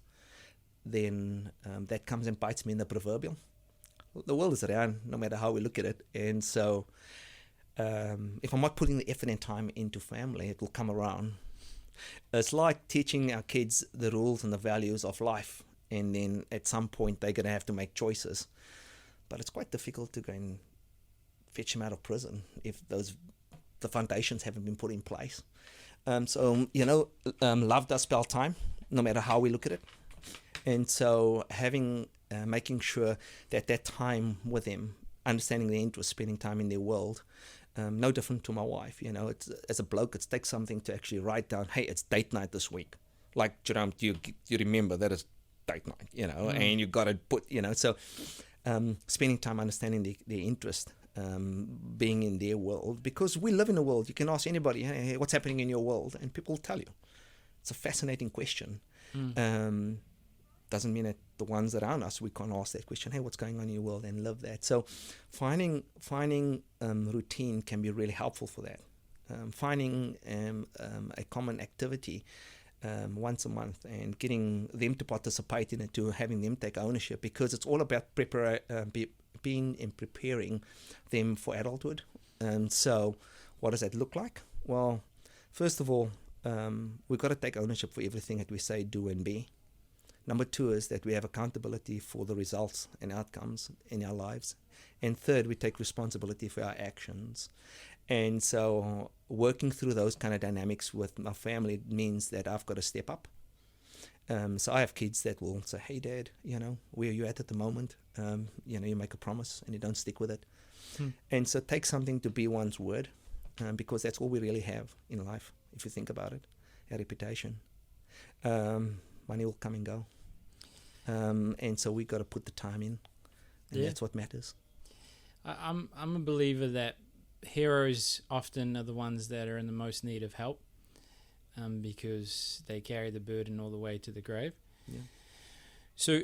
then that comes and bites me in the proverbial. The world is around, no matter how we look at it. And so if I'm not putting the effort and time into family, it will come around. It's like teaching our kids the rules and the values of life. And then at some point, they're going to have to make choices. But it's quite difficult to go and fetch them out of prison if the foundations haven't been put in place. Love does spell time, no matter how we look at it. And so making sure that time with them, understanding their interests, spending time in their world, no different to my wife. It's, as a bloke, it takes something to actually write down, hey, it's date night this week. Like, Jerome, you remember that is date night, and you got to put, so spending time understanding their interest, being in their world, because we live in a world. You can ask anybody, hey, what's happening in your world, and people will tell you. It's a fascinating question. Doesn't mean that the ones around us, we can't ask that question, hey, what's going on in your world, and live that. So finding routine can be really helpful for that. Finding a common activity once a month and getting them to participate in it, to having them take ownership, because it's all about being and preparing them for adulthood. And so what does that look like? Well, first of all, we've got to take ownership for everything that we say, do, and be. Number two is that we have accountability for the results and outcomes in our lives. And third, we take responsibility for our actions. And so working through those kind of dynamics with my family means that I've got to step up. So I have kids that will say, hey, Dad, where are you at the moment? You make a promise and you don't stick with it. And so take something to be one's word, because that's all we really have in life, if you think about it, our reputation. Money will come and go. And so we got to put the time in, and that's what matters. I'm a believer that heroes often are the ones that are in the most need of help, because they carry the burden all the way to the grave. Yeah. So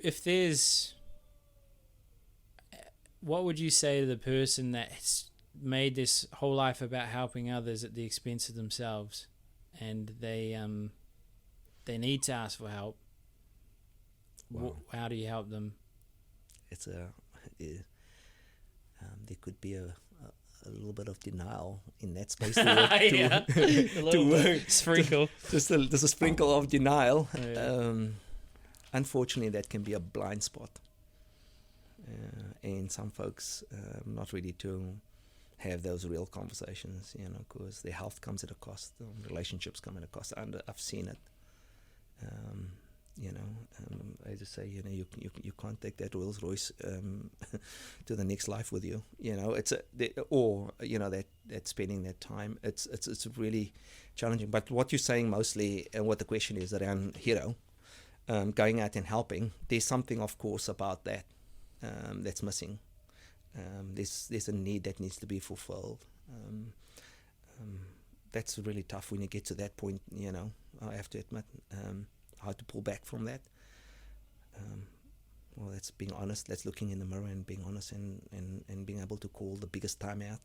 what would you say to the person that's made this whole life about helping others at the expense of themselves, and they need to ask for help? Wow. How do you help them? There could be a little bit of denial in that space to work. Sprinkle. Just a sprinkle of denial. Unfortunately, that can be a blind spot. and some folks not ready to have those real conversations, because their health comes at a cost, relationships come at a cost. And I've seen it. As I say, you can't take that Rolls Royce to the next life with you. It's that spending that time. It's really challenging. But what you're saying mostly, and what the question is around hero, going out and helping. There's something, of course, about that that's missing. There's a need that needs to be fulfilled. That's really tough when you get to that point. I have to admit. How to pull back from that. Well, that's being honest. That's looking in the mirror and being honest and being able to call the biggest time out.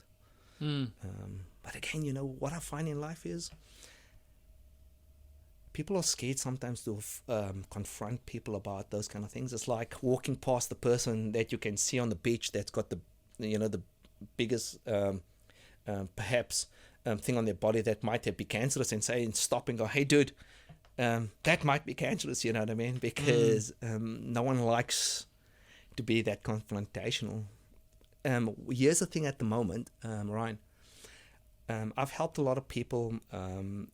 But again, what I find in life is people are scared sometimes to confront people about those kind of things. It's like walking past the person that you can see on the beach that's got the biggest perhaps thing on their body that might be cancerous, and say and stop and go, hey dude, that might be cancerous, you know what I mean? Because no one likes to be that confrontational. Here's the thing at the moment, Ryan. I've helped a lot of people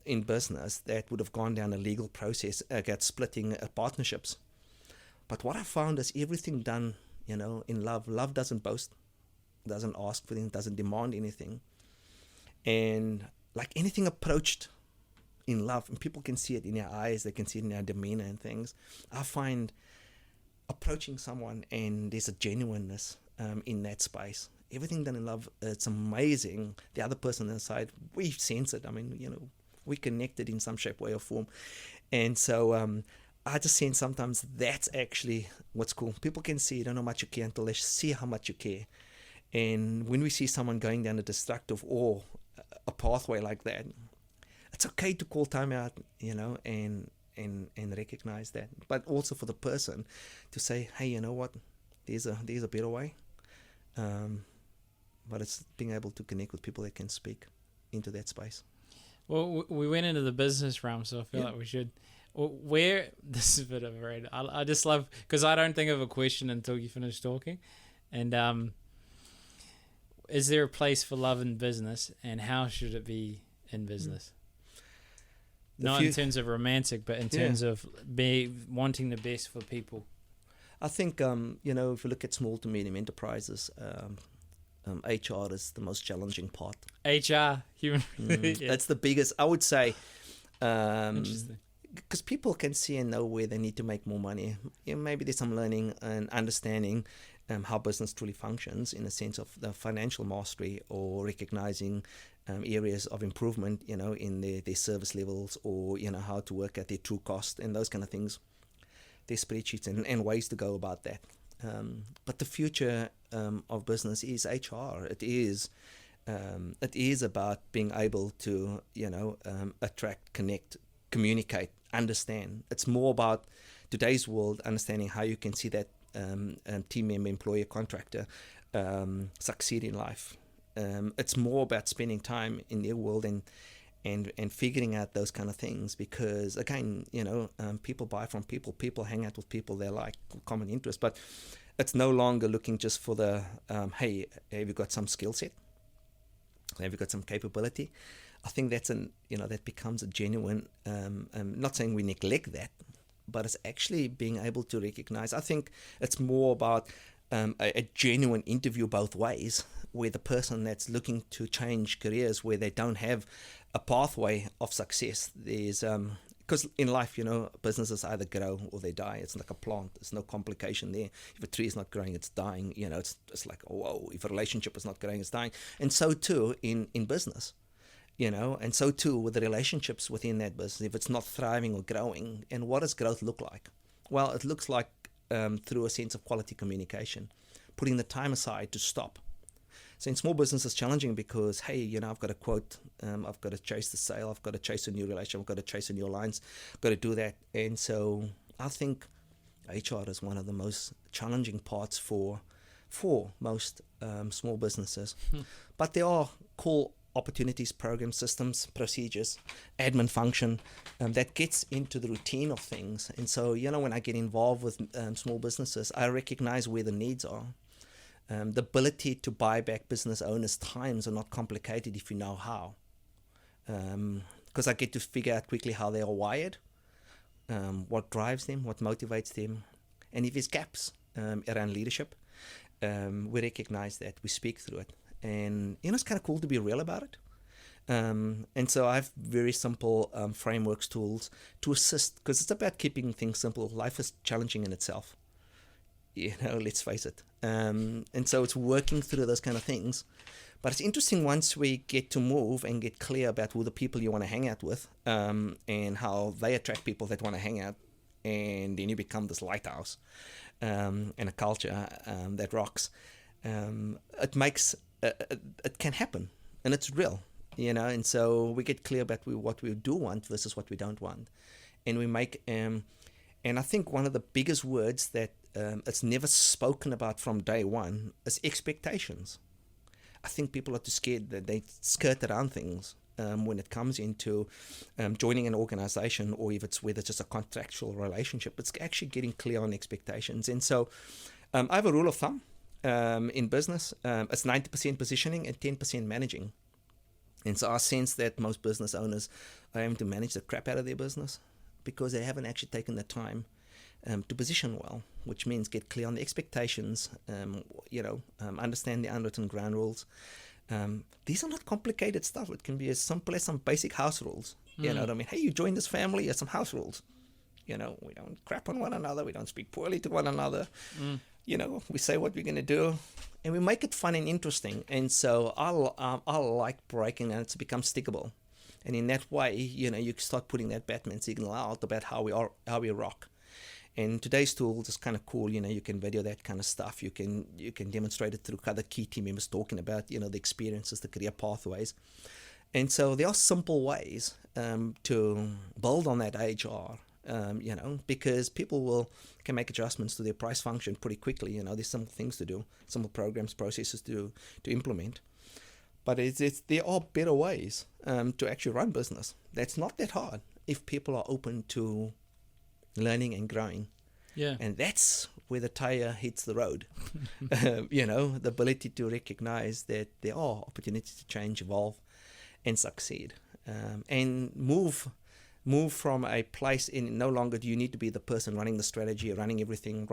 in business that would have gone down a legal process, splitting partnerships. But what I found is everything done, in love. Love doesn't boast, doesn't ask for anything, doesn't demand anything. And like anything approached in love, and people can see it in their eyes, they can see it in their demeanor and things. I find approaching someone and there's a genuineness in that space. Everything done in love, it's amazing. The other person inside, we sense it. I mean, we connected in some shape, way, or form. And so I just sense sometimes that's actually what's cool. People can see, don't know how much you care until they see how much you care. And when we see someone going down a destructive or a pathway like that, it's okay to call time out, and recognize that. But also for the person to say, hey, you know what? There's a better way. But it's being able to connect with people that can speak into that space. Well, we went into the business realm, so I feel like we should. This is a bit of a rant. I just love, because I don't think of a question until you finish talking. And is there a place for love in business, and how should it be in business? Not in terms of romantic, but in terms of wanting the best for people. I think, if you look at small to medium enterprises, HR is the most challenging part. HR, human. That's the biggest, I would say. Interesting. Because people can see and know where they need to make more money. Maybe there's some learning and understanding how business truly functions in the sense of the financial mastery, or recognizing areas of improvement, in their service levels, or, how to work at their true cost and those kind of things. There's spreadsheets and ways to go about that. But the future of business is HR. It is about being able to, attract, connect, communicate, understand. It's more about today's world, understanding how you can see that team member, employer, contractor succeed in life. It's more about spending time in their world and figuring out those kind of things, because again, people buy from people hang out with people they like, common interest. But it's no longer looking just for the hey, have you got some skill set, have you got some capability? I think that's that becomes a genuine, not saying we neglect that, but it's actually being able to recognize. I think it's more about a genuine interview both ways, where the person that's looking to change careers, where they don't have a pathway of success, there's because in life, businesses either grow or they die. It's like a plant. There's no complication there. If a tree is not growing, it's dying. It's like, oh, whoa. If a relationship is not growing, it's dying. And so too in business, and so too with the relationships within that business. If it's not thriving or growing, and what does growth look like? Well, it looks like through a sense of quality communication, putting the time aside to stop. So in small business, it's challenging because, hey, I've got a quote, I've got to chase the sale, I've got to chase a new relationship, I've got to chase a new alliance, I've got to do that. And so I think HR is one of the most challenging parts for most small businesses. But there are cool opportunities, programs, systems, procedures, admin function that gets into the routine of things. And so, when I get involved with small businesses, I recognize where the needs are. The ability to buy back business owners' times are not complicated if you know how. Because I get to figure out quickly how they are wired, what drives them, what motivates them, and if there's gaps around leadership, we recognize that, we speak through it, and it's kind of cool to be real about it. And so I have very simple frameworks, tools to assist, because it's about keeping things simple. Life is challenging in itself, let's face it. And so it's working through those kind of things. But it's interesting once we get to move and get clear about who the people you want to hang out with, and how they attract people that want to hang out, and then you become this lighthouse and a culture that rocks. It makes it can happen, and it's real, and so we get clear about what we do want versus what we don't want, and we make and I think one of the biggest words that it's never spoken about from day one is expectations. I think people are too scared that they skirt around things when it comes into joining an organization, or if it's whether it's just a contractual relationship. It's actually getting clear on expectations. And so I have a rule of thumb in business. It's 90% positioning and 10% managing. And so I sense that most business owners are having to manage the crap out of their business because they haven't actually taken the time to position well, which means get clear on the expectations, understand the unwritten ground rules. These are not complicated stuff. It can be as simple as some basic house rules. You know what I mean? Hey, you join this family, here's some house rules. We don't crap on one another. We don't speak poorly to one another. We say what we're going to do, and we make it fun and interesting. And so I like breaking, and it's become stickable. And in that way, you start putting that Batman signal out about how we rock. And today's tools is kind of cool. You can video that kind of stuff. You can demonstrate it through other key team members talking about, the experiences, the career pathways. And so there are simple ways to build on that HR, because people can make adjustments to their price function pretty quickly. There's simple things to do, simple programs, processes to implement. But there are better ways to actually run business. That's not that hard if people are open to learning and growing. Yeah. And that's where the tire hits the road. The ability to recognize that there are opportunities to change, evolve, and succeed. And move from a place in no longer do you need to be the person running the strategy, running everything,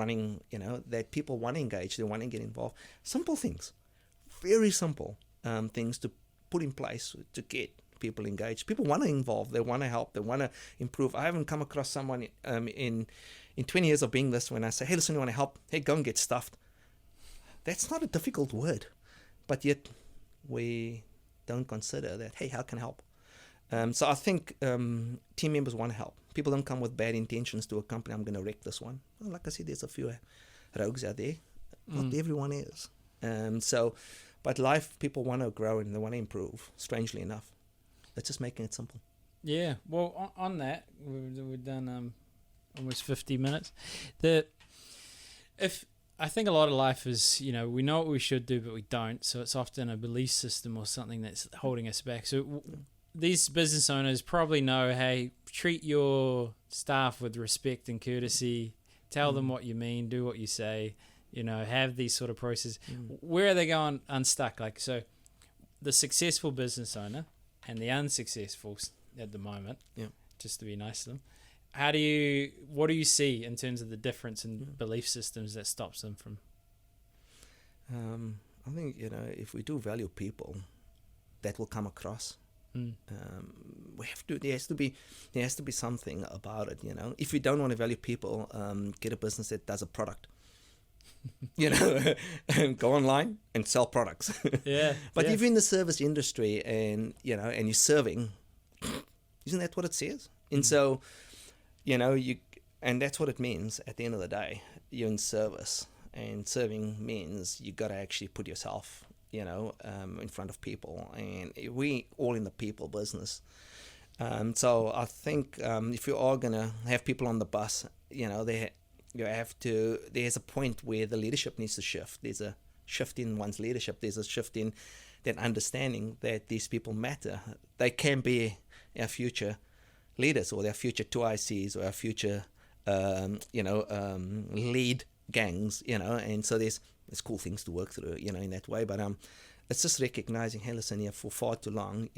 that people want to engage, they want to get involved. Simple things, very simple things to put in place to get people engaged. People want to involve, they want to help, they want to improve. I haven't come across someone in 20 years of being this when I say, hey, listen, you want to help? Hey, go and get stuffed. That's not a difficult word, but yet we don't consider that, hey, how can I help? So I think team members want to help. People don't come with bad intentions to a company. I'm going to wreck this one. Well, like I said, there's a few rogues out there. Not everyone is. But life, people want to grow and they want to improve, strangely enough. It's just making it simple. Yeah. Well, on that, we've done almost 50 minutes. I think a lot of life is, we know what we should do, but we don't. So it's often a belief system or something that's holding us back. So these business owners probably know, hey, treat your staff with respect and courtesy. Tell them what you mean. Do what you say. Have these sort of processes. Where are they going unstuck? So the successful business owner and the unsuccessful at the moment, just to be nice to them, what do you see in terms of the difference in belief systems that stops them from? I think, if we do value people, that will come across. There has to be something about it. If you don't want to value people, get a business that does a product. Go online and sell products. But if you're in the service industry and and you're serving, isn't that what it says? And so, and that's what it means at the end of the day. You're in service, and serving means you got to actually put yourself, in front of people, and we all in the people business. So I think if you are gonna have people on the bus, there's a point where the leadership needs to shift. There's a shift in one's leadership. There's a shift in that understanding that these people matter. They can be our future leaders, or their future 2ICs, or our future, lead gangs, and so there's there's cool things to work through, in that way. But it's just recognizing, hey, listen, here for far too long,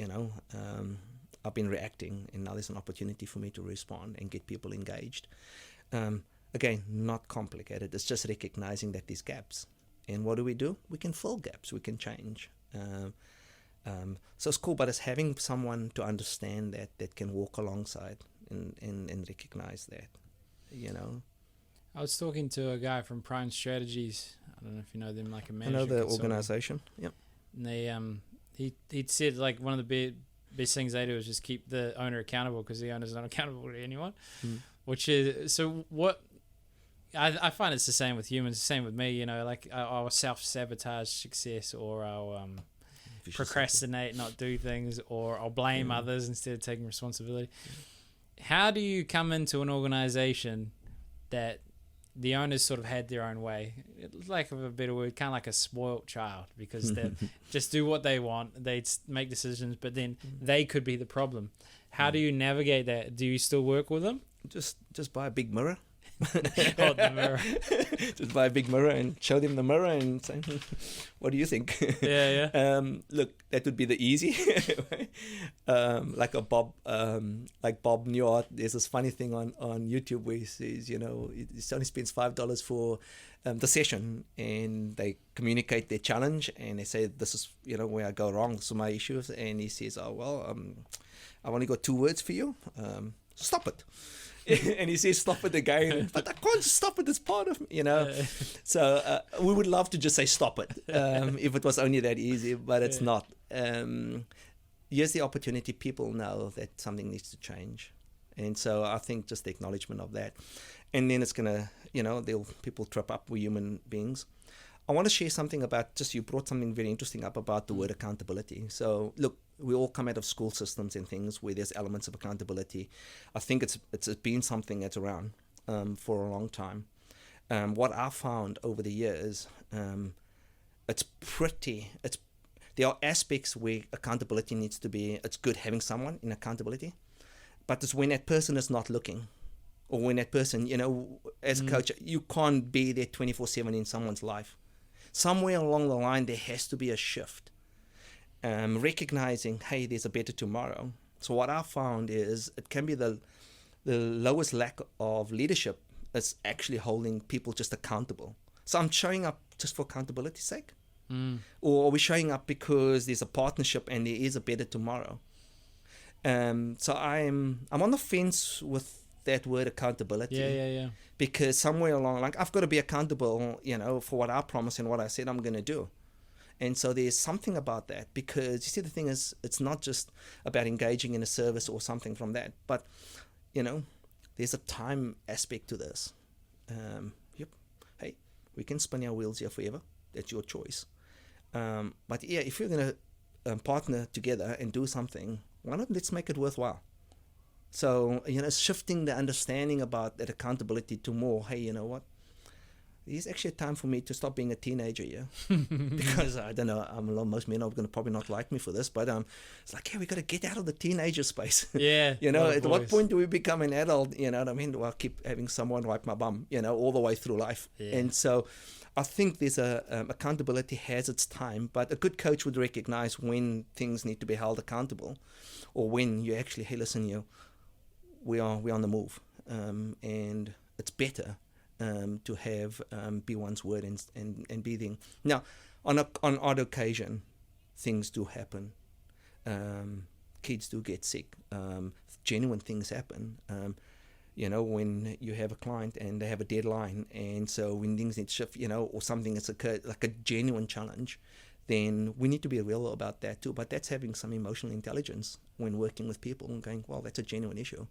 I've been reacting, and now there's an opportunity for me to respond and get people engaged. Again, not complicated. It's just recognizing that there's gaps. And what do? We can fill gaps. We can change. So it's cool, but it's having someone to understand that can walk alongside and recognize that, I was talking to a guy from Prime Strategies. I don't know if you know them, like a I know management the consultant. organization. Yep. And they he'd said like one of the best things they do is just keep the owner accountable, because the owner's not accountable to anyone. Which is, so what I find it's the same with humans, the same with me, like I'll self-sabotage success, or I'll procrastinate, not do things, or I'll blame others instead of taking responsibility. How do you come into an organization that the owners sort of had their own way, lack of a better word, kind of like a spoilt child, because they just do what they want, they make decisions, but then they could be the problem. How do you navigate that? Do you still work with them? Just buy a big mirror. Hold the mirror. Just buy a big mirror and show them the mirror and say, what do you think? Yeah. Look, that would be the easy way. Like Bob Newhart, there's this funny thing on YouTube where he says, he only spends $5 for the session, and they communicate their challenge, and they say, this is, where I go wrong, this is my issues. And he says, I've only got 2 words for you. Stop it. And he says, stop it again. But I can't stop it. It's part of me, So we would love to just say, stop it, if it was only that easy, but it's not. Here's the opportunity. People know that something needs to change. And so I think just the acknowledgement of that. And then it's going to, people trip up. We're human beings. I want to share something about, you brought something very interesting up about the word accountability. So look, we all come out of school systems and things where there's elements of accountability. I think it's been something that's around for a long time. What I found over the years, there are aspects where accountability needs to be, it's good having someone in accountability, but it's when that person is not looking, or when that person, as a coach, you can't be there 24/7 in someone's life. Somewhere along the line, there has to be a shift. Recognizing, hey, there's a better tomorrow. So what I found is it can be the lowest lack of leadership is actually holding people just accountable. So I'm showing up just for accountability's sake, or are we showing up because there's a partnership and there is a better tomorrow? So I'm on the fence with that word accountability. Yeah. Because somewhere along, like, I've got to be accountable, for what I promised and what I said I'm going to do. And so there's something about that, because you see, the thing is, it's not just about engaging in a service or something from that, but there's a time aspect to this. Hey, we can spin our wheels here forever. That's your choice. But yeah, if you're going to partner together and do something, why not let's make it worthwhile? So, shifting the understanding about that accountability to more, hey, you know what? There's actually a time for me to stop being a teenager, because I don't know, most men are going to probably not like me for this, but it's like, hey, we got to get out of the teenager space. Yeah. At what point do we become an adult? You know what I mean? Well, I keep having someone wipe my bum, all the way through life. Yeah. And so I think there's accountability has its time, but a good coach would recognize when things need to be held accountable, or when you actually, hey, listen, we're on the move, and it's better to have be one's word and be the. Now, on odd occasion, things do happen. Kids do get sick. Genuine things happen. When you have a client and they have a deadline, and so when things need to shift, or something that's occurred, like a genuine challenge, then we need to be real about that too. But that's having some emotional intelligence when working with people and going, well, that's a genuine issue.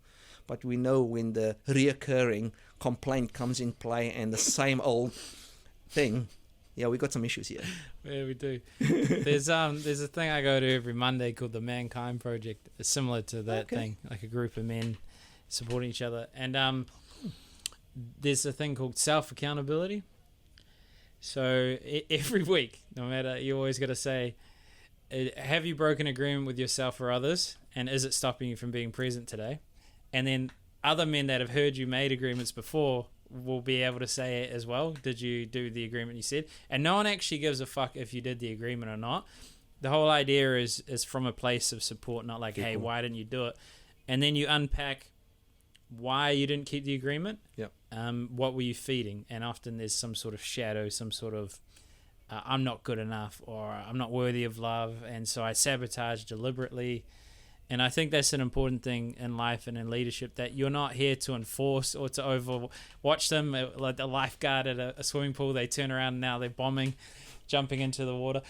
But we know when the reoccurring complaint comes in play and the same old thing, we got some issues here. Yeah, we do. There's a thing I go to every Monday called the Mankind Project. It's similar to that thing, like a group of men supporting each other. And there's a thing called self-accountability. So every week, no matter, you always got to say, have you broken agreement with yourself or others? And is it stopping you from being present today? And then other men that have heard you made agreements before, will be able to say it as well. Did you do the agreement you said? And no one actually gives a fuck if you did the agreement or not. The whole idea is from a place of support, not like, hey, why didn't you do it? And then you unpack why you didn't keep the agreement. Yep. What were you feeding? And often there's some sort of shadow, some sort of I'm not good enough, or I'm not worthy of love, and so I sabotage deliberately. And I think that's an important thing in life and in leadership, that you're not here to enforce or to overwatch them. Like the lifeguard at a swimming pool, they turn around and now they're bombing, jumping into the water.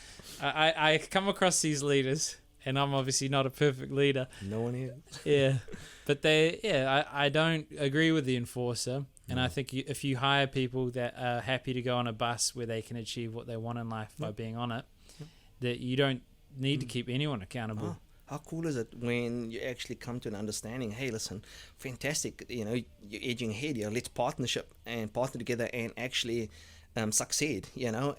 I come across these leaders, and I'm obviously not a perfect leader. No one is. Yeah. But I don't agree with the enforcer. And I think if you hire people that are happy to go on a bus where they can achieve what they want in life by being on it, that you don't need to keep anyone accountable. How cool is it when you actually come to an understanding? Hey, listen, fantastic. You're edging ahead here. Let's partner together and actually succeed.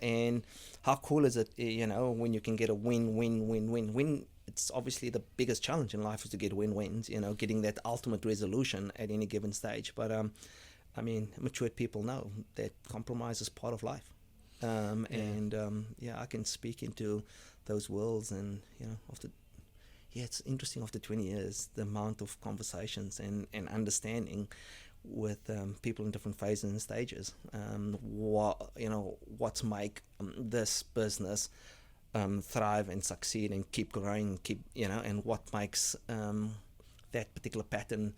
And how cool is it? When you can get a win. It's obviously the biggest challenge in life is to get win-wins. Getting that ultimate resolution at any given stage. But matured people know that compromise is part of life. I can speak into those worlds, and it's interesting after 20 years, the amount of conversations and understanding with people in different phases and stages. What's make this business thrive and succeed and keep growing, and what makes that particular pattern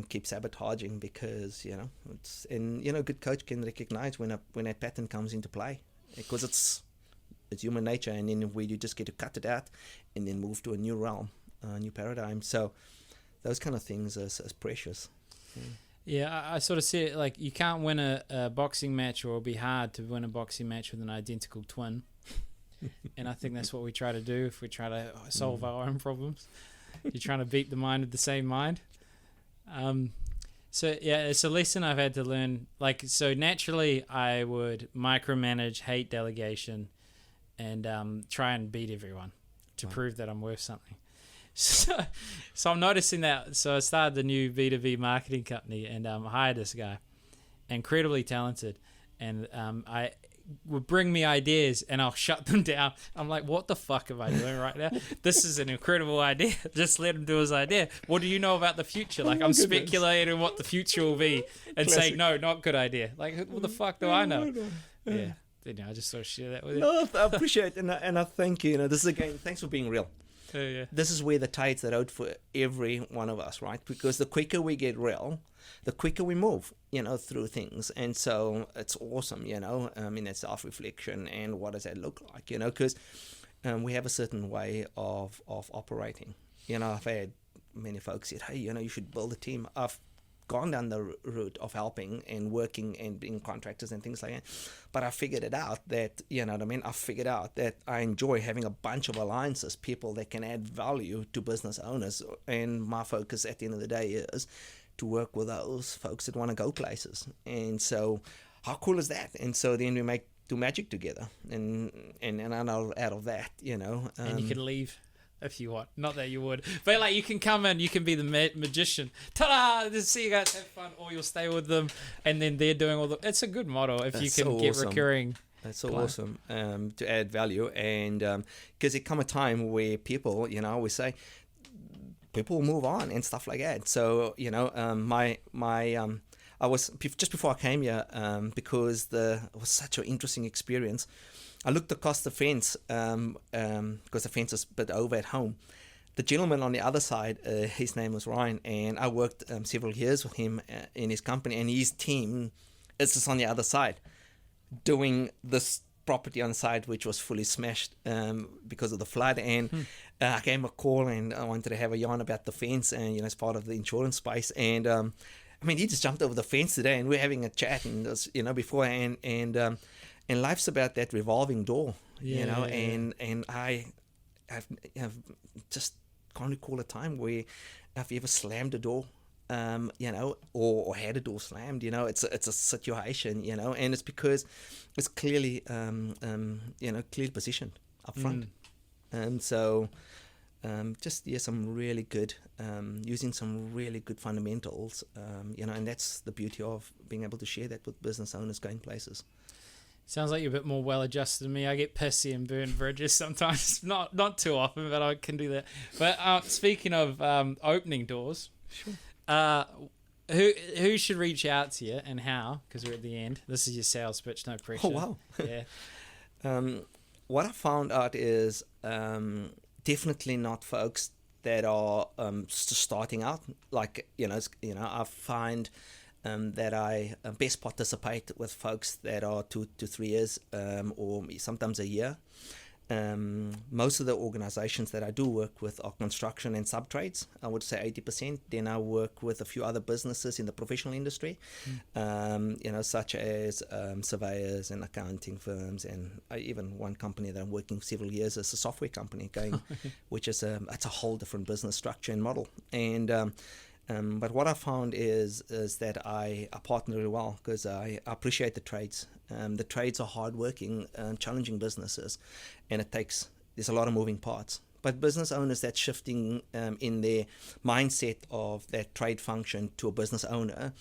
keep sabotaging, because good coach can recognize when a pattern comes into play, because it's human nature, and then where you just get to cut it out and then move to a new realm, a new paradigm. So those kind of things are precious. Yeah, I sort of see it like you can't win a boxing match, or it'll be hard to win a boxing match with an identical twin. And I think that's what we try to do if we try to solve our own problems. You're trying to beat the mind with the same mind. So yeah, it's a lesson I've had to learn. Like, so naturally I would micromanage, hate delegation, and try and beat everyone to prove that I'm worth something. So I'm noticing that. So I started the new B2B marketing company, and I hired this guy, incredibly talented, and I would bring me ideas and I'll shut them down. I'm like, what the fuck am I doing right now? This is an incredible idea. Just let him do his idea. What do you know about the future? Like, I'm speculating what the future will be and saying, no, not good idea. Like, what the fuck do I know? Yeah. I just sort of share that with you. No, I appreciate it, and I thank you. This is, again, thanks for being real. Yeah. This is where the tides are out for every one of us, right? Because the quicker we get real, the quicker we move, through things. And so it's awesome, that self-reflection, and what does that look like, because we have a certain way of operating. I've had many folks say, hey, you should build a team. I've gone down the route of helping and working and being contractors and things like that. But I figured it out that, I figured out that I enjoy having a bunch of alliances, people that can add value to business owners. And my focus at the end of the day is to work with those folks that want to go places. And so how cool is that? And so then we do magic together. And I know out of that, and you can leave if you want. Not that you would, but like, you can come in, you can be the magician. Ta-da! Just see you guys have fun, or you'll stay with them, and then they're doing all the. It's a good model if you can get recurring. That's so awesome to add value, and because there come a time where people, I always say, people will move on and stuff like that. So I was just before I came here, because it was such an interesting experience. I looked across the fence because the fence was a bit over at home. The gentleman on the other side, his name was Ryan, and I worked several years with him in his company, and his team is just on the other side doing this property on the side, which was fully smashed because of the flood. And I gave him a call, and I wanted to have a yarn about the fence, and as part of the insurance space. And he just jumped over the fence today, and we're having a chat, and it was, before, and life's about that revolving door, and I have just can't recall a time where I've ever slammed a door, or had a door slammed. It's a situation, and it's because it's clearly, clearly positioned up front. And so some really good, using some really good fundamentals, and that's the beauty of being able to share that with business owners going places. Sounds like you're a bit more well-adjusted than me. I get pissy and burn bridges sometimes. Not too often, but I can do that. But speaking of opening doors, sure. Who should reach out to you and how? Because we're at the end. This is your sales pitch, no pressure. Oh, wow. Yeah. What I found out is definitely not folks that are starting out. Like, I find that I best participate with folks that are 2 to 3 years or sometimes a year. Most of the organizations that I do work with are construction and sub-trades. I would say 80%. Then I work with a few other businesses in the professional industry, such as surveyors and accounting firms, and even one company that I'm working several years as a software company which is it's a whole different business structure and model. And but what I found is that I partner really well because I appreciate the trades. The trades are hardworking, challenging businesses, and there's a lot of moving parts. But business owners that's shifting in their mindset of that trade function to a business owner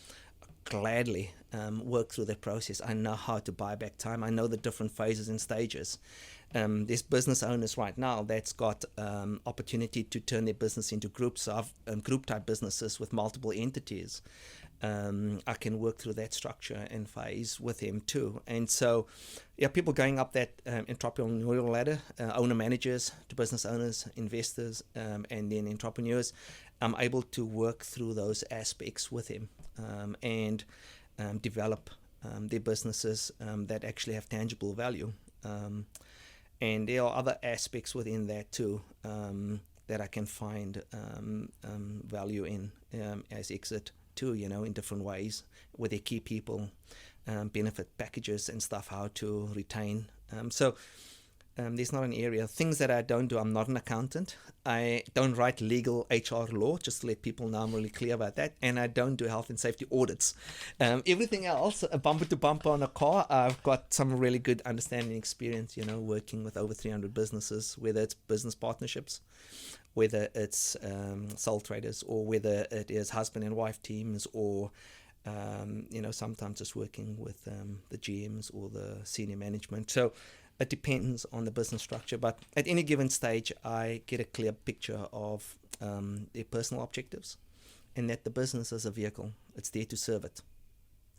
gladly work through that process. I know how to buy back time. I know the different phases and stages. There's business owners right now that's got opportunity to turn their business into groups of group type businesses with multiple entities. I can work through that structure and phase with them too. And so, people going up that entrepreneurial ladder, owner managers to business owners, investors, and then entrepreneurs, I'm able to work through those aspects with them and develop their businesses that actually have tangible value. And there are other aspects within that too that I can find value in as exit too, in different ways with their key people, benefit packages and stuff, how to retain. So there's not an area. Things that I don't do, I'm not an accountant. I don't write legal HR law, just to let people know I'm really clear about that. And I don't do health and safety audits. Everything else, bumper to bumper on a car, I've got some really good understanding and experience, working with over 300 businesses, whether it's business partnerships, whether it's sole traders, or whether it is husband and wife teams, or sometimes just working with the GMs or the senior management. So it depends on the business structure, but at any given stage, I get a clear picture of their personal objectives, and that the business is a vehicle. It's there to serve it.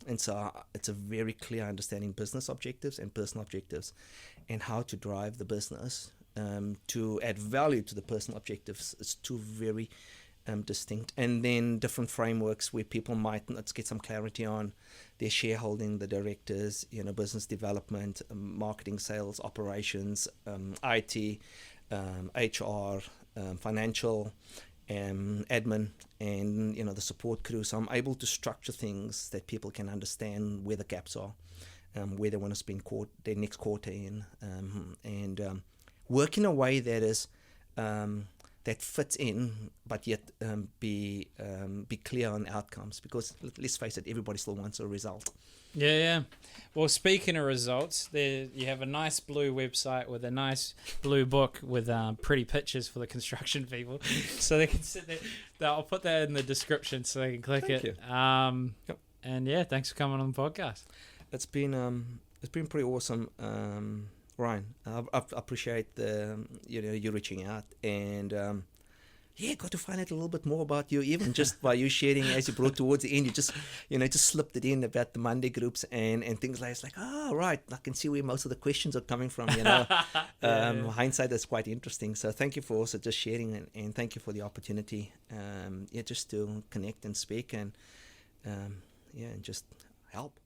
And so it's a very clear understanding business objectives and personal objectives, and how to drive the business to add value to the personal objectives. It's two very distinct. And then different frameworks where people might, let's get some clarity on their shareholding, the directors, business development, marketing, sales, operations, IT, HR, financial, admin, and the support crew. So I'm able to structure things that people can understand where the gaps are, where they want to spend their next quarter in, and work in a way that is that fits in, but yet be clear on outcomes. Because let's face it, everybody still wants a result. Yeah. Well, speaking of results, you have a nice blue website with a nice blue book with pretty pictures for the construction people, so they can sit there. I'll put that in the description so they can click Thank it. you. Yep. And thanks for coming on the podcast. It's been pretty awesome. Ryan, I appreciate you reaching out, and got to find out a little bit more about you, even just by you sharing as you brought towards the end. You just slipped it in about the Monday groups and things like, it's like, oh right, I can see where most of the questions are coming from. Hindsight is quite interesting. So thank you for also just sharing, and thank you for the opportunity. Just to connect and speak and and just help.